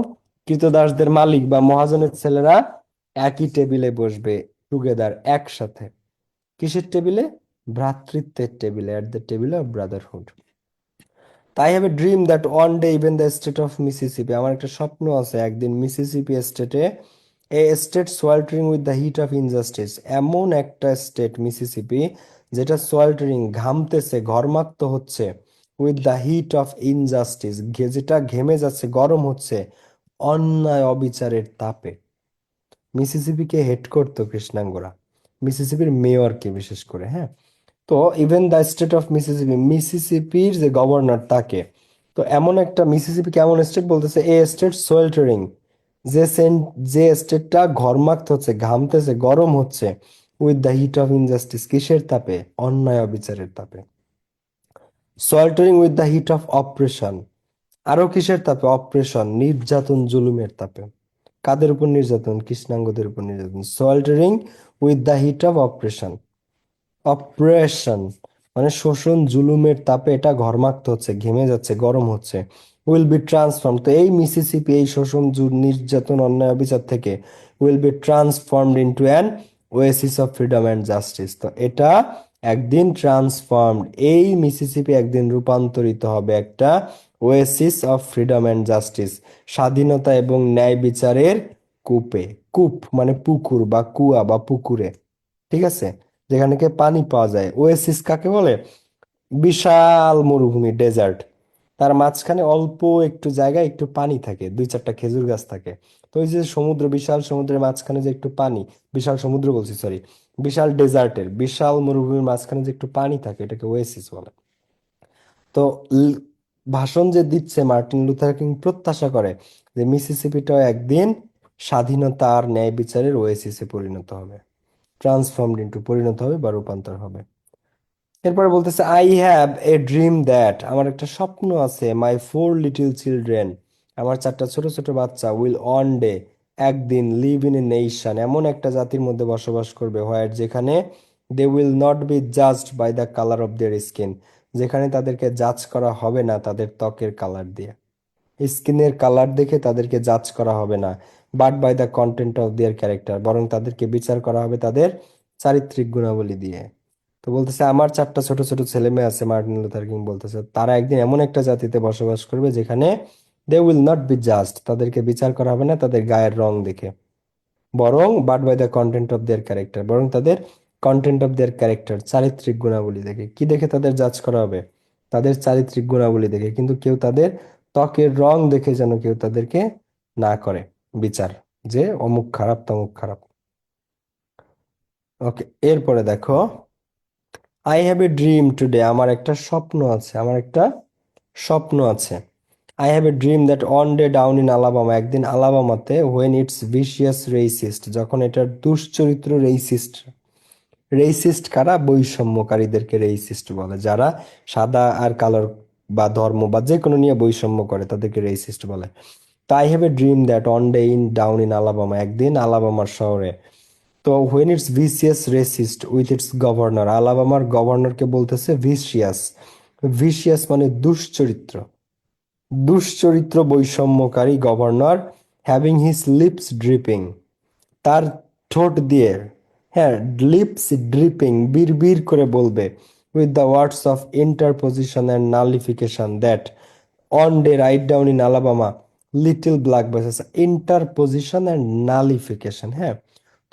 কৃতদাসদের মালিক বা মহাজনের ছেলেরা একই টেবিলে বসবে, টুগেদার, একসাথে। কিসের টেবিলে? ভ্রাতৃত্বের টেবিলে, at the table of brotherhood. I have a dream that one day even the state of Mississippi, আমার একটা স্বপ্ন আছে একদিন মিসিসিপি স্টেটে, a state sweltering with the heat of injustice, এমন একটা স্টেট মিসিসিপি যেটা সোয়াল্টারিং ঘামতেছে, ঘর্মাক্ত হচ্ছে, with the heat of injustice, যেটা ঘেমে যাচ্ছে, গরম হচ্ছে অন্যায় অবিচারের তাপে। মিসিসিপিকে হেড করতো কৃষ্ণাঙ্গরা, মিসিসিপির মেয়রকে বিশেষ করে, হ্যাঁ। তো even the state of Mississippi, মিসিসিপির যে গভর্নর তাকে, তো এমন একটা মিসিসিপি কেমন স্টেট বলতেছে, এ স্টেট সোয়েল্টারিং, যে স্টেটটা ঘর্মাক্ত হচ্ছে, ঘামতেছে, গরম হচ্ছে, with the heat of injustice, কিসের তাপে? অন্যায় অবিচারের তাপে। সোয়েল্টারিং উইথ দ্য হিট অফ অপ্রেশন, আরো কিসের তাপে? অপ্রেশন, নির্যাতন, জুলুমের তাপে। কাদের উপর নির্যাতন? কৃষ্ণাঙ্গদের উপর নির্যাতন। সোয়েল্টারিং উইথ দ্য হিট অফ অপ্রেশন, অপ্রেশন মানে শোষণ, জুলুমের তাপে এটা ঘর্মাক্ত হচ্ছে, ঘেমে যাচ্ছে, গরম হচ্ছে। উইল বি ট্রান্সফর্ম, তো এই মিসিসিপি এই শোষণ, নির্যাতন, অন্যায় অবিচার থেকে will be transformed into an Oasis of freedom and justice, তো এটা একদিন ট্রান্সফর্মড, এই মিসিসিপি একদিন রূপান্তরিত হবে একটা Oasis of freedom and justice, স্বাধীনতা এবং ন্যায় বিচারের কূপে। কূপ মানে পুকুর বা কুয়া বা পুকুরে, ঠিক আছে, যেখানে থেকে পানি পাওয়া যায়। ওয়েসিস কাকে বলে? বিশাল মরুভূমি, ডেজার্ট, তার মাঝখানে অল্প একটু জায়গায় একটু পানি থাকে, দুই চারটা খেজুর গাছ থাকে। তো ওই যে সমুদ্র, বিশাল সমুদ্রের মাঝখানে যে একটু পানি, বিশাল সমুদ্র বলছি সরি, বিশাল ডেজার্টের, বিশাল মরুভূমির মাঝখানে যে একটু পানি থাকে, এটাকে ওয়েসিস বলে। তো ভাষণ যে দিচ্ছে মার্টিন লুথার কিং প্রত্যাশা করে যে মিসিসিপিটাও একদিন স্বাধীনতা আর ন্যায় বিচারের ওয়েসিসে পরিণত হবে, ট্রান্সফর্মড ইন্টু, পরিণত হবে বা রূপান্তর হবে। এরপরে বলতেছে I have a dream that, আমার একটা স্বপ্ন আছে, মাই ফোর লিটল চিলড্রেন, আমার চারটা ছোট ছোট বাচ্চা, উইল ওয়ান ডে একদিন, লিভ ইন এ নেশন, এমন একটা জাতির মধ্যে বসবাস করবে, হোয়ার যেখানে they will not be judged by the colour of their skin, যেখানে তাদেরকে জাজ করা হবে না তাদের ত্বকের কালার দিয়ে, স্কিনের কালার দেখে তাদেরকে জাজ করা হবে না, but by the content of their character, বরং তাদেরকে বিচার করা হবে তাদের চারিত্রিক গুণাবলী দিয়ে। তো বলতেছে আমার চারটা ছোট ছোট ছেলে মেয়ে আছে, মার্টিন লুথার কিং বলতেছে, তারা একদিন এমন একটা জাতিতে বসবাস করবে যেখানে they will not be judged, তাদেরকে বিচার করা হবে না তাদের গায়ের রং দেখে, বরং but by the content of their character, বরং তাদের কন্টেন্ট অফ দেয়ার ক্যারেক্টার, চারিত্রিক গুণাবলী দেখে। কি দেখে তাদের জাজ করা হবে? তাদের চারিত্রিক গুণাবলী দেখে, কিন্তু কেউ তাদের ত্বকের রং দেখে যেন কেউ তাদেরকে না করে বিচার, যে অমুক খারাপ তমুক খারাপ। ওকে, এরপরে দেখো, I have a dream today, আমার একটা স্বপ্ন আছে, আমার একটা স্বপ্ন আছে। I have a dream that one day down in Alabama, একদিন আলাবামাতে, হোয়েন ইটস ভিশিয়াস রেসিস্ট, যখন এটার দুশ্চরিত্র রেসিস্ট। রেসিস্ট কারা? বৈষম্যকারীদেরকে রেসিস্ট বলে, যারা সাদা আর কালোর বা ধর্ম বা যে কোনো নিয়ে বৈষম্য করে তাদেরকে রেসিস্ট বলে। তো I have a dream that one day in down in Alabama, একদিন আলাবামার শহরে। তো when its vicious racist with its governor, আলাবামার গভর্নরকে বলতেছে ভিসিয়াস। ভিসিয়াস মানে দুশ্চরিত্র, দুশ্চরিত্র বৈষম্যকারী governor, having his lips dripping, তার ঠোঁট দিয়ে, হ্যাঁ, লিপস ড্রিপিং, বিড়বিড় করে বলবে, with the words of interposition and nullification, that one day right down in Alabama little black boys, interposition and নালিফিকেশন, হ্যাঁ।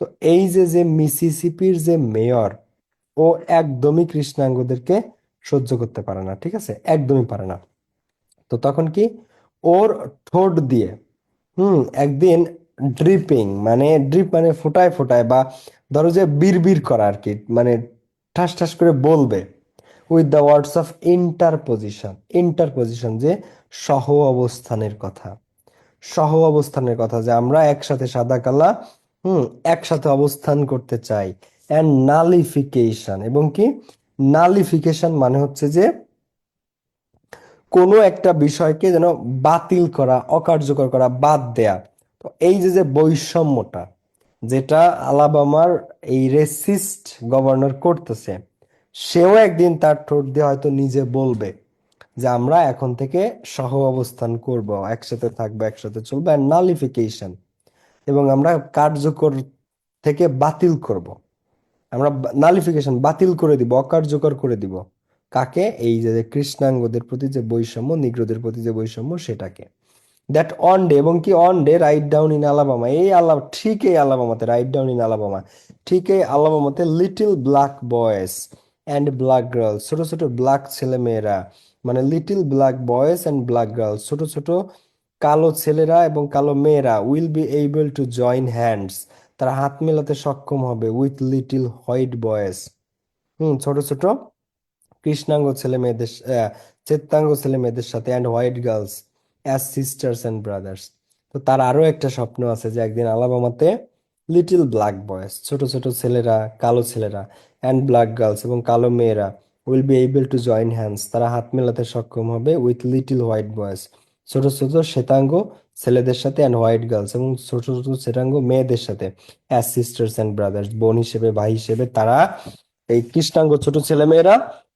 তো এই যে যে মিসিসিপির যে মেয়র, ও একদমই কৃষ্ণাঙ্গদেরকে সহ্য করতে পারে না, ঠিক আছে, একদমই পারে না। তো তখন কি, ওর ঠোঁট দিয়ে, একদিন ড্রিপিং, মানে ড্রিপ মানে ফোটায় ফোটায়, বা ধরো যে বিড়বিড় করা আর কি, মানে ঠাস ঠাস করে বলবে, উইথ দ্য ওয়ার্ডস অফ ইন্টারপোজিশন, ইন্টারপোজিশন যে সহ অবস্থানের কথা, সহ অবস্থানের কথা, যে আমরা একসাথে সাদা কালা, একসাথে অবস্থান করতে চাই। অ্যান্ড নালিফিকেশন, এবং কি, নালিফিকেশন মানে হচ্ছে যে কোনো একটা বিষয়কে যেন বাতিল করা, অকার্যকর করা, বাদ দেয়া। তো এই যে যে বৈষম্যটা, যেটা আলাবামার এই রেসিস্ট গভর্নর করতেছে, সেও একদিন তার ঠোঁট দিয়ে হয়তো নিজে বলবে যে আমরা এখন থেকে সহ অবস্থান করব, একসাথে থাকবো, একসাথে চলবো, অ্যান্ড নালিফিকেশন, এবং আমরা কার্যকর থেকে বাতিল করব, আমরা নালিফিকেশন বাতিল করে দিব, অকার্যকর করে দিব। কাকে? এই যে যে কৃষ্ণাঙ্গদের প্রতি যে বৈষম্য, নিগ্রোদের প্রতি যে বৈষম্য, সেটাকে। দ্যাট অন ডে, এবং কি on day right down in Alabama, এই ঠিক এই আলাবামাতে, রাইট ডাউন ইন আলাবামা, ঠিক এই আলাবামাতে, লিটল ব্ল্যাক বয়েস অ্যান্ড ব্ল্যাক গার্লস, ছোট ছোট ব্ল্যাক ছেলে মেয়েরা, মানে লিটল ব্ল্যাক বয়েস অ্যান্ড ব্ল্যাক গার্লস, ছোট ছোট কালো ছেলেরা এবং কালো মেয়েরা, will be able two join hands, তারা হাত মেলাতে সক্ষম হবে, উইথ লিটল হোয়াইট বয়েস, ছোট ছোট কৃষ্ণাঙ্গ ছেলে মেয়েদের, শ্বেতাঙ্গ ছেলে মেয়েদের সাথে, and white girls as sisters and brothers. তো তার আরো একটা স্বপ্ন আছে, যে একদিন আলাবামাতে লিটল ব্ল্যাক বয়েস, ছোট ছোট ছেলেরা, কালো ছেলেরা, অ্যান্ড ব্ল্যাক গার্লস এবং কালো মেয়েরা, will be able to join hands, তারা হাত মেলাতে সক্ষম হবে, উইথ লিটল হোয়াইট বয়েস, ছোট ছোট শ্বেতাঙ্গ ছেলেদের সাথে, অ্যান্ড হোয়াইট গার্লস এবং ছোট ছোট শ্বেতাঙ্গ মেয়েদের সাথে, অ্যাজ সিস্টার্স অ্যান্ড ব্রাদার্স, বোন হিসেবে, ভাই হিসেবে, তারা, এই কৃষ্ণাঙ্গ ছোট ছেলেমেয়েরা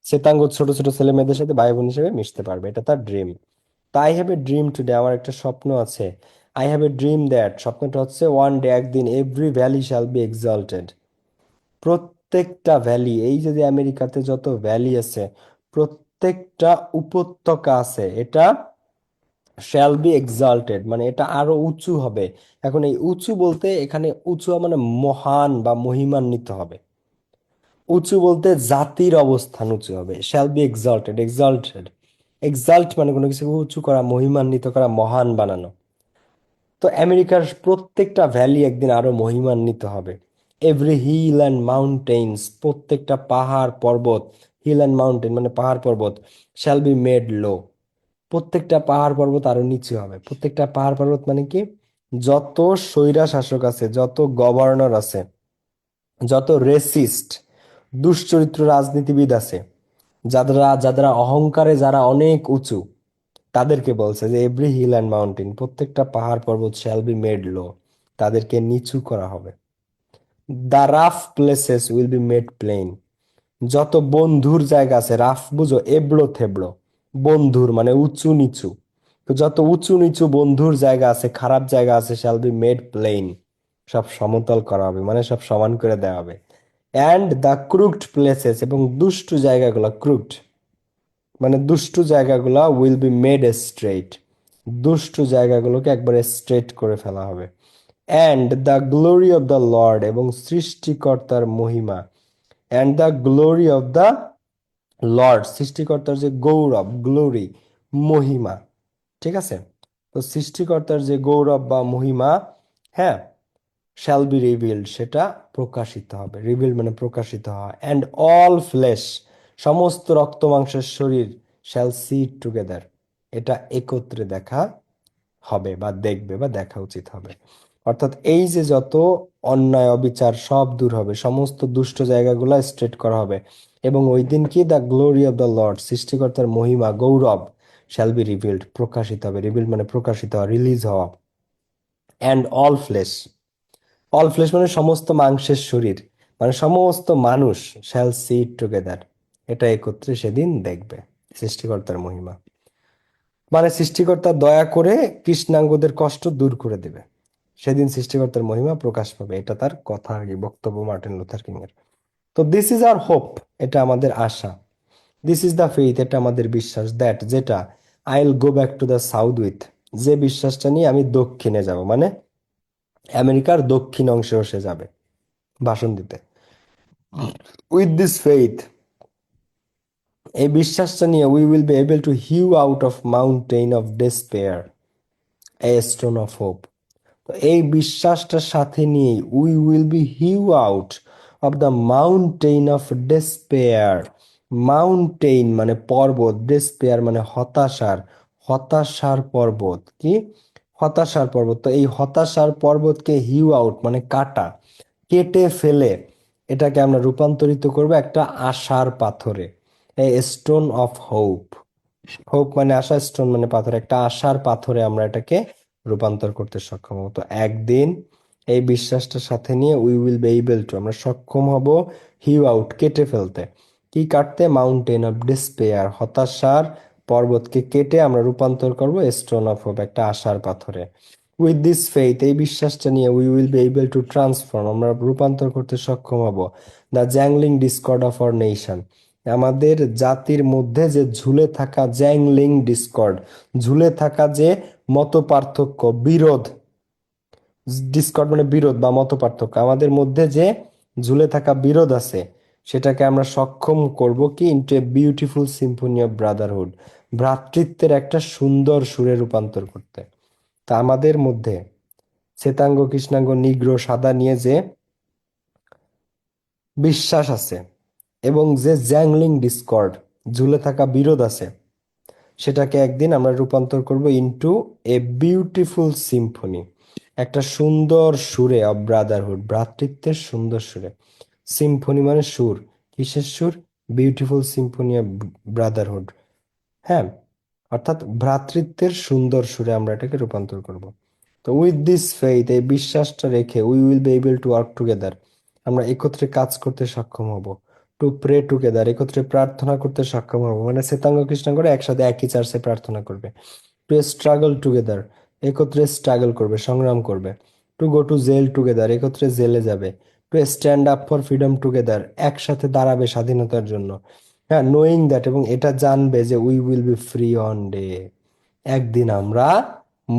শ্বেতাঙ্গ ছোট ছোট ছেলে মেয়েদের সাথে ভাই বোন হিসেবে মিশতে পারবে, এটা তার ড্রিম। তা I have a dream today, আমার একটা স্বপ্ন আছে। I have a dream that, স্বপ্নটা হচ্ছে, ওয়ান ডে, একদিন, এভরি ভ্যালি শ্যাল বি এক্সalted, প্রত্যেকটা ভ্যালি, এই যে যে আমেরিকাতে যত ভ্যালি আছে, প্রত্যেকটা উপত্যকা আছে, এটা শ্যাল বি এক্সাল্টেড, মানে এটা আরো উঁচু হবে। এখন এই উঁচু বলতে এখানে উঁচু মানে মহান বা মহিমান্বিত হবে। উঁচু বলতে জাতির অবস্থান উঁচু হবে, শ্যাল বি এক্সাল্টেড, এক্সাল্টেড, এক্সাল্ট মানে কোনো কিছুকে উঁচু করা, মহিমান্বিত করা, মহান বানানো। তো আমেরিকার প্রত্যেকটা ভ্যালি একদিন আরো মহিমান্বিত হবে। এভরি হিল অ্যান্ড মাউন্টেন্স, প্রত্যেকটা পাহাড় পর্বত, হিল অ্যান্ড মাউন্টেন মানে পাহাড় পর্বত, শ্যাল বি মেড লো, প্রত্যেকটা পাহাড় পর্বত আরো নিচু হবে। প্রত্যেকটা পাহাড় পর্বত মানে কি, যত স্বৈরা শাসক আছে, যত গভর্নর আছে, যত রেসিস্ট দুশ্চরিত্র রাজনীতিবিদ আছে, যারা যারা অহংকারে যারা অনেক উঁচু, তাদেরকে বলছে যে এভরি হিল অ্যান্ড মাউন্টেন, প্রত্যেকটা পাহাড় পর্বত শ্যাল বি মেড লো, তাদেরকে নিচু করা হবে। The rough places will be made plain, যত বন্ধুর জায়গা আছে, রাফ বুঝো, এবড়ো থেবড়ো, বন্ধুর মানে উঁচু নিচু, তো যত উঁচু নিচু বন্ধুর জায়গা আছে, খারাপ জায়গা আছে, শ্যাল বি মেড প্লেন, সব সমতল করা হবে, মানে সব সমান করে দেওয়া হবে। অ্যান্ড দ্য ক্রুকড প্লেসেস, এবং দুষ্টু জায়গাগুলো, ক্রুকড মানে দুষ্টু জায়গাগুলো, উইল বি মেড স্ট্রেট, দুষ্টু জায়গাগুলোকে একবারে স্ট্রেট করে ফেলা হবে। And the glory of the Lord, এবং সৃষ্টিকর্তার মহিমা। And the glory of the Lord, সৃষ্টিকর্তার যে গৌরব, গ্লোরি, মহিমা, ঠিক আছে? তো সৃষ্টিকর্তার যে গৌরব বা মহিমা, হ্যাঁ, শ্যাল বি রিভিলড, সেটা প্রকাশিত হবে। রিভিল মানে প্রকাশিত হওয়া। অ্যান্ড অল ফ্লেশ, সমস্ত রক্ত মাংসের শরীর, শ্যাল সি ইট টুগেদার, এটা একত্রে দেখা হবে বা দেখবে বা দেখা উচিত হবে। অর্থাৎ এই যে যত অন্যায় অবিচার সব দূর হবে, সমস্ত দুষ্ট জায়গাগুলো স্ট্রেট করা হবে, এবং ওই দিন কি the glory of the Lord, সৃষ্টিকর্তার মহিমা, গৌরব, শ্যাল বি রিভিলড, প্রকাশিত হবে। রিভিল মানে প্রকাশিত হওয়া, রিলিজ হওয়া। And all flash, all flash মানে সমস্ত মাংসের শরীর, মানে সমস্ত মানুষ, শ্যাল সি ইট টুগেদার, এটা একত্রে সেদিন দেখবে সৃষ্টিকর্তার মহিমা। মানে সৃষ্টিকর্তা দয়া করে কৃষ্ণাঙ্গদের কষ্ট দূর করে দেবে, সেদিন সৃষ্টিকর্তার মহিমা প্রকাশ পাবে। এটা তার কথা আর কি, বক্তব্য মার্টিন লুথার কিং এর। তো দিস ইজ আওয়ার হোপ, এটা আমাদের আশা। দিস ইজ দ্য ফেইথ, এটা আমাদের বিশ্বাস। দ্যাট, যেটা, I will go back to the south with, যে বিশ্বাসটা নিয়ে আমি দক্ষিণে যাব, মানে আমেরিকার দক্ষিণ অংশে সে যাবে ভাষণ দিতে। উইথ দিস ফেইথ, এই বিশ্বাসটা নিয়ে, we will be able to hew out of mountain of despair a stone of hope. তো এই বিশ্বাসটার সাথে নিয়ে we will be hew out of the mountain of despair. Mountain মানে পর্বত, ডেসপেয়ার মানে হতাশার, হতাশার পর্বত। কি? হতাশার পর্বত। তো এই হতাশার পর্বতকে হিউ আউট মানে কাটা, কেটে ফেলে এটাকে আমরা রূপান্তরিত করব একটা আশার পাথরে, এ স্টোন অফ হোপ। হোপ মানে আশা, স্টোন মানে পাথর, একটা আশার পাথরে আমরা এটাকে রূপান্তর করতে সক্ষম হব। তো একদিন এই বিশ্বাসটার সাথে নিয়ে we will be able two, আমরা সক্ষম হব হিউ আউট, কেটে ফেলতে। কি কাটতে? মাউন্টেন অফ ডিসপেয়ার, হতাশার পর্বতকে কেটে আমরা রূপান্তর করব স্টোন অফ হোপ, একটা আশার পাথরে। উইথ দিস ফেইথ, এই বিশ্বাসটা নিয়ে we will be able to transform, আমরা রূপান্তর করতে সক্ষম হব the jangling discord of our nation, আমাদের জাতির মধ্যে যে ঝুলে থাকা জ্যাংলিং ডিসকর্ড, ঝুলে থাকা যে মত পার্থক্য, বিরোধ, ডিসকর্ড মানে বিরোধ বা মত পার্থক্য, আমাদের মধ্যে যে ঝুলে থাকা বিরোধ আছে, সেটাকে আমরা সক্ষম করব কি? Into a beautiful symphony of brotherhood, ভ্রাতৃত্বের একটা সুন্দর সুরে রূপান্তর করতে। তা আমাদের মধ্যে শ্বেতাঙ্গ, কৃষ্ণাঙ্গ, নিগ্রো, সাদা নিয়ে যে বিশ্বাস আছে, এবং যে জ্যাংলিং ডিসকর্ড, ঝুলে থাকা বিরোধ আছে, সেটাকে একদিন আমরা রূপান্তর করব ইনটু এ বিউটিফুল সিম্ফনি, একটা সুন্দর সুরে অফ ব্রাদারহুড, ভ্রাতৃত্বের সুন্দর সুরে। সিম্ফনি মানে সুর, কিসের সুর? বিউটিফুল সিম্ফনি অফ ব্রাদারহুড, হ্যাঁ, অর্থাৎ ভ্রাতৃত্বের সুন্দর সুরে আমরা এটাকে রূপান্তর করব। তো উইথ দিস ফেইথ, এই বিশ্বাসটা রেখে, we will be able to work together, আমরা একত্রে কাজ করতে সক্ষম হব। টু প্রে টুগেদার, একত্রে প্রার্থনা করতে সক্ষম হব, মানে শ্বেতাঙ্গ কৃষ্ণাঙ্গরা একসাথে একই চার্চে প্রার্থনা করবে। টু স্ট্রাগল টুগেদার, একত্রে স্ট্রাগল করবে, সংগ্রাম করবে। To go to jail together, একত্রে জেলে যাবে। To stand up for freedom together, একসাথে দাঁড়াবে স্বাধীনতার জন্য। হ্যাঁ, নোয়িং দ্যাট, এবং এটা জানবে যে we will be free one day, একদিন আমরা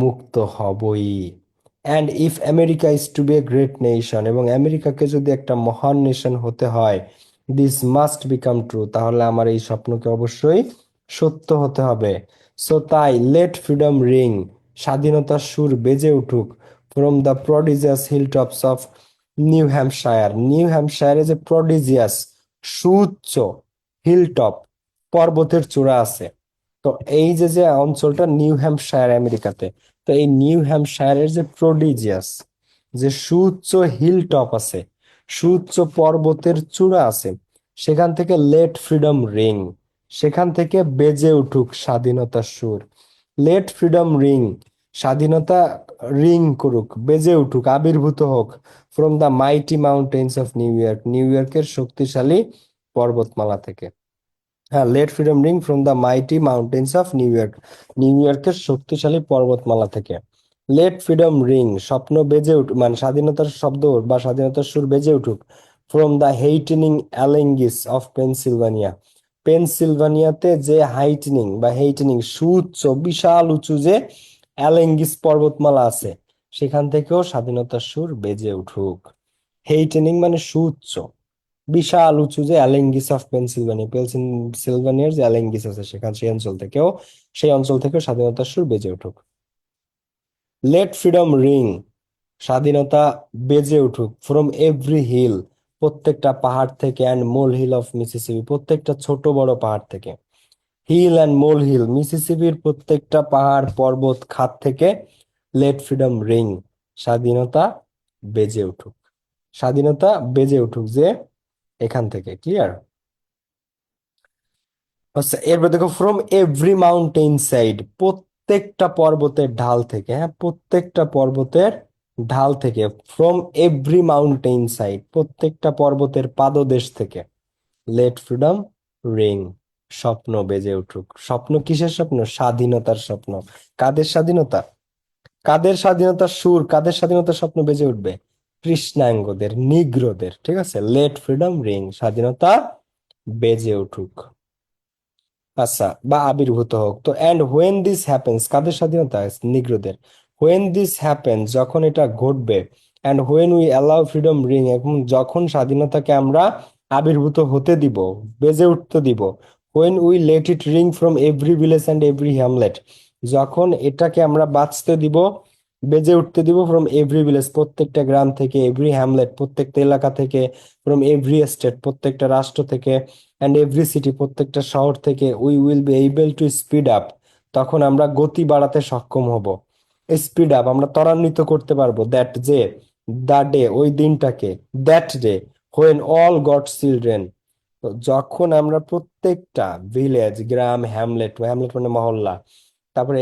মুক্ত হবই। And if America is to be a great nation, এবং আমেরিকাকে যদি একটা মহান নেশন হতে হয়, দিস মাস্ট বিকাম ট্রু, তাহলে আমার এই স্বপ্নকে অবশ্যই সত্য হতে হবে। সো তাই লেট ফ্রিডম রিং, স্বাধীনতার সুর বেজে উঠুক, from the prodigious hill tops of New Hampshire, New হ্যাম্পশায়ারে যে প্রডিজিয়াস, সুউচ্চ হিল টপ, পর্বতের চূড়া আছে। তো এই যে যে অঞ্চলটা নিউ হ্যাম্পশায়ার আমেরিকাতে, তো এই নিউ হ্যাম্পশায়ারের যে প্রডিজিয়াস, যে সুউচ্চ হিল টপ আছে, সুউচ্চ পর্বতের চূড়া আছে, সেখান থেকে লেট ফ্রিডম রিং, সেখান থেকে বেজে উঠুক স্বাধীনতার সুর। লেট ফ্রিডম রিং, স্বাধীনতা রিং করুক, বেজে উঠুক, আবির্ভূত হোক, from the mighty mountains of New York, নিউ ইয়র্কের শক্তিশালী পর্বতমালা থেকে। হ্যাঁ, let freedom ring from the mighty mountains of New York, নিউ ইয়র্কের শক্তিশালী পর্বতমালা থেকে। লেট ফ্রিডম রিং, স্বপ্ন বেজে উঠুক, মানে স্বাধীনতার শব্দ বা স্বাধীনতার সুর বেজে উঠুক, ফ্রম দ্য হেইটেনিং অ্যালেঙ্গিস অফ পেনসিলভানিয়া, পেনসিলভানিয়াতে যে হাইটেনিং বা হেইটেনিং সুউচ্চ বিশাল উঁচু যে অ্যালেঙ্গিস পর্বতমালা আছে, সেখান থেকেও স্বাধীনতার সুর বেজে উঠুক। হেইটেনিং মানে সুউচ্চ, বিশাল উঁচু, যে অ্যালেঙ্গিস অফ পেনসিলভানিয়া, পেনসিলভানিয়ার যে অ্যালেঙ্গিস আছে সেখান সেই অঞ্চল থেকেও স্বাধীনতার সুর বেজে উঠুক। লেট ফ্রিডম রিং, স্বাধীনতা বেজে উঠুক, ফ্রম এভরি হিল, প্রত্যেকটা পাহাড় থেকে, and molehill of Mississippi, প্রত্যেকটা ছোট বড় পাহাড় থেকে। হিল অ্যান্ড মোল হিল, মিসিসিপির প্রত্যেকটা পাহাড় পর্বত খাত থেকে। লেট ফ্রিডম রিং, স্বাধীনতা বেজে উঠুক, স্বাধীনতা বেজে উঠুক যে এখান থেকে। ক্লিয়ার? আচ্ছা, এরপর দেখো, ফ্রম এভরি মাউন্টেন সাইড, প্রত্যেকটা পর্বতের ঢাল থেকে। হ্যাঁ, প্রত্যেকটা পর্বতের ঢাল থেকে। ফ্রম এভরি মাউন্টেন সাইড, প্রত্যেকটা পর্বতের পাদদেশ থেকে। লেট ফ্রিডম রিং, স্বপ্ন বেজে উঠুক। স্বপ্ন কিসের স্বপ্ন? স্বাধীনতার স্বপ্ন। কাদের স্বাধীনতা? কাদের স্বাধীনতার সুর, কাদের স্বাধীনতার স্বপ্ন বেজে উঠবে? কৃষ্ণাঙ্গদের, নিগ্রোদের। ঠিক আছে, লেট ফ্রিডম রিং, স্বাধীনতা বেজে উঠুক, আচ্ছা, বা আবির্ভূত হোক। তো অ্যান্ড হোয়েন দিস হ্যাপেন্স, কাদের স্বাধীনতা? নিগ্রোদের। হোয়েন দিস হ্যাপেন্স, যখন এটা ঘটবে। And when we allow freedom ring, এবং যখন স্বাধীনতাকে আমরা আবির্ভূত হতে দিব, বেজে উঠতে দিব। When we let it ring from every village and every Hamlet, যখন এটাকে আমরা বাঁচতে দিব, বেজে উঠতে দিব, ফ্রম এভরি ভিলেজ, প্রত্যেকটা গ্রাম থেকে, এভরি হ্যামলেট, প্রত্যেকটা এলাকা থেকে, ফ্রম এভরি স্টেট, প্রত্যেকটা রাষ্ট্র থেকে, অ্যান্ড এভরি সিটি, প্রত্যেকটা শহর থেকে। We will B able two speed up, তখন আমরা গতি বাড়াতে সক্ষম হব। স্পিড আপ, আমরা ত্বরান্বিত করতে পারবো। দ্যাট, যে, দ্য ডে, ওই দিনটাকে। That day when all God's children, যখন আমরা প্রত্যেকটা ভিলেজ, গ্রাম, হ্যামলেট, হ্যামলেট মানে মহল্লা, তারপরে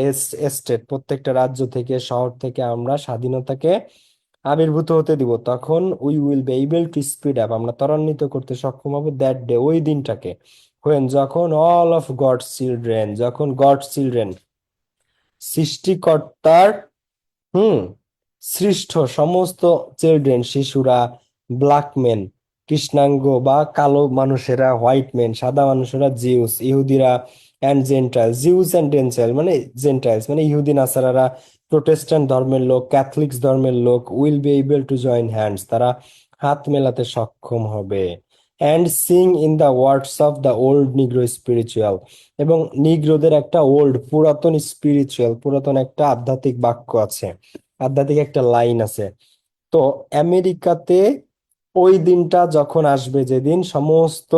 এস্টেট, প্রত্যেকটা রাজ্য থেকে, শহর থেকে আমরা স্বাধীনতাকে আবির্ভূত হতে দিব, তখন we will be able two speed up, আমরা ত্বরান্বিত করতে সক্ষম হব। দ্যাট ডে, ওই দিনটাকে। হোয়েন, যখন অল অফ গডস চিলড্রেন, যখন গডস চিলড্রেন, সৃষ্টিকর্তার হুম সৃষ্ট সমস্ত চিলড্রেন, শিশুরা, ব্ল্যাক মেন, কৃষ্ণাঙ্গ বা কালো মানুষেরা, হোয়াইট মেন, সাদা মানুষেরা, জিউস, ইহুদিরা, and Gentile, Zeus and Gentile মানে জেন্টাইলস মানে ইহুদি নাসারারা, প্রোটেস্ট্যান্ট ধর্মের লোক, ক্যাথলিক্স ধর্মের লোক, will be able to join hands, তারা হাত মেলাতে সক্ষম হবে। And sing in the words of the old Negro spiritual, এবং নিগ্রোদের একটা ওল্ড, পুরাতন স্পিরিচুয়াল, পুরাতন একটা আধ্যাত্মিক বাক্য আছে, আধ্যাত্মিক একটা লাইন আছে। তো আমেরিকাতে ওই দিনটা যখন আসবে, যেদিন সমস্ত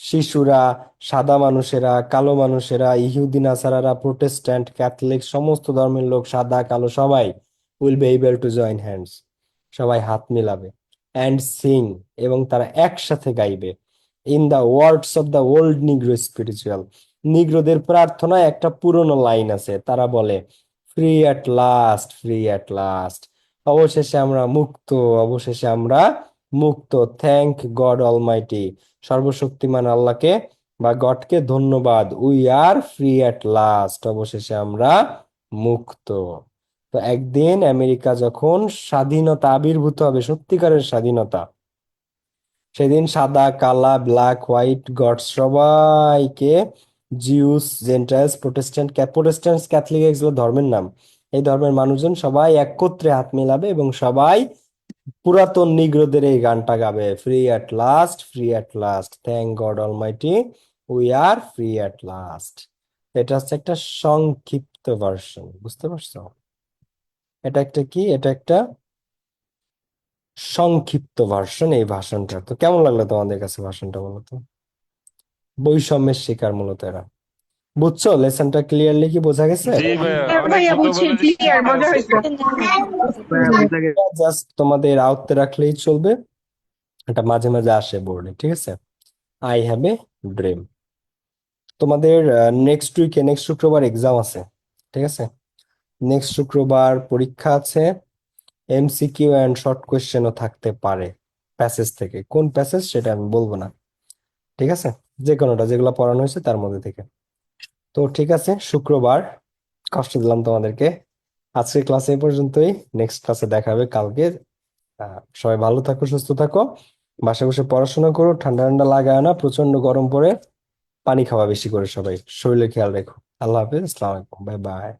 শিশুরা, সাদা মানুষেরা, কালো মানুষেরা, ইহুদি নাসারারা, প্রোটেস্ট্যান্ট, ক্যাথলিক, সমস্ত ধর্মের লোক, সাদা কালো সবাই, will be able to join hands, সবাই হাত মিলাবে। অ্যান্ড সিং, এবং তারা একসাথে গাইবে। In the words of the old Negro spiritual, নিগ্রোদের প্রার্থনায় একটা পুরনো লাইন আছে, তারা বলে, free at last, free at last, অবশেষে আমরা মুক্ত, অবশেষে আমরা মুক্ত। থ্যাংক গড অলমাইটি, সর্বশক্তিমান আল্লাহকে বা গডকে ধন্যবাদ। We are free at last, অবশেষে আমরা মুক্ত। তো একদিন আমেরিকা যখন স্বাধীনতা আবির্ভূত হবে, সত্যিকারের স্বাধীনতা, সেদিন সাদা, কালা, ব্ল্যাক, হোয়াইট, গডস সবাইকে, জিউস, জেন্টাইলস, প্রোটেস্ট্যান্ট, ক্যাথলিক, এগুলো ধর্মের নাম, এই ধর্মের মানুষজন সবাই একত্রে হাত মেলাবে এবং সবাই পুরাতন নিগ্রোদের এই গানটা গাবে, free at last, free at last, thank god Almighty, we are free at last. এটা হচ্ছে একটা সংক্ষিপ্ত ভার্সন, বুঝতে পারছো? এটা একটা কি, এটা একটা সংক্ষিপ্ত ভার্সন এই ভাষণটা। তো কেমন লাগলো তোমাদের কাছে ভাষণটা, বলো তো? বৈষম্যের শিকার মূলত এরা। বুঝছো? লেসনটা ক্লিয়ারলি কি বোঝা গেছে? জি ভাইয়া, হ্যাঁ অনেক ভাইয়া বুঝছি, সুন্দরভাবে ক্লিয়ার, বোঝানো মজা হয়েছে। হয়েছে। ভাইয়া বুঝা গেছে। জাস্ট তোমাদের আয়ত্তে রাখলেই চলবে, এটা মাঝে মাঝে আসে বোর্ডে। ঠিক আছে, আই হ্যাভ এ ড্রিম। তোমাদের নেক্সট শুক্রবার এক্সাম আছে। ঠিক আছে, নেক্সট শুক্রবার পরীক্ষা আছে। এমসিকিউ অ্যান্ড শর্ট কোয়েশ্চেনও থাকতে পারে প্যাসেজ থেকে। কোন প্যাসেজ সেটা আমি বলবো না। ঠিক আছে, যে কোনোটা, যেগুলো পড়ানো হয়েছে তার মধ্যে থেকে। তো ঠিক আছে, শুক্রবার, কষ্ট দিলাম তোমাদেরকে। আজকের ক্লাসে এই পর্যন্তই, নেক্সট ক্লাসে দেখা হবে কালকে। সবাই ভালো থাকো, সুস্থ থাকো, বাসায় বসে পড়াশোনা করো, ঠান্ডা ঠান্ডা লাগায় না, প্রচন্ড গরম পড়ে, পানি খাওয়া বেশি করে, সবাই শরীরের খেয়াল রেখো। আল্লাহ হাফেজ, আসসালামু আলাইকুম, বাই বাই।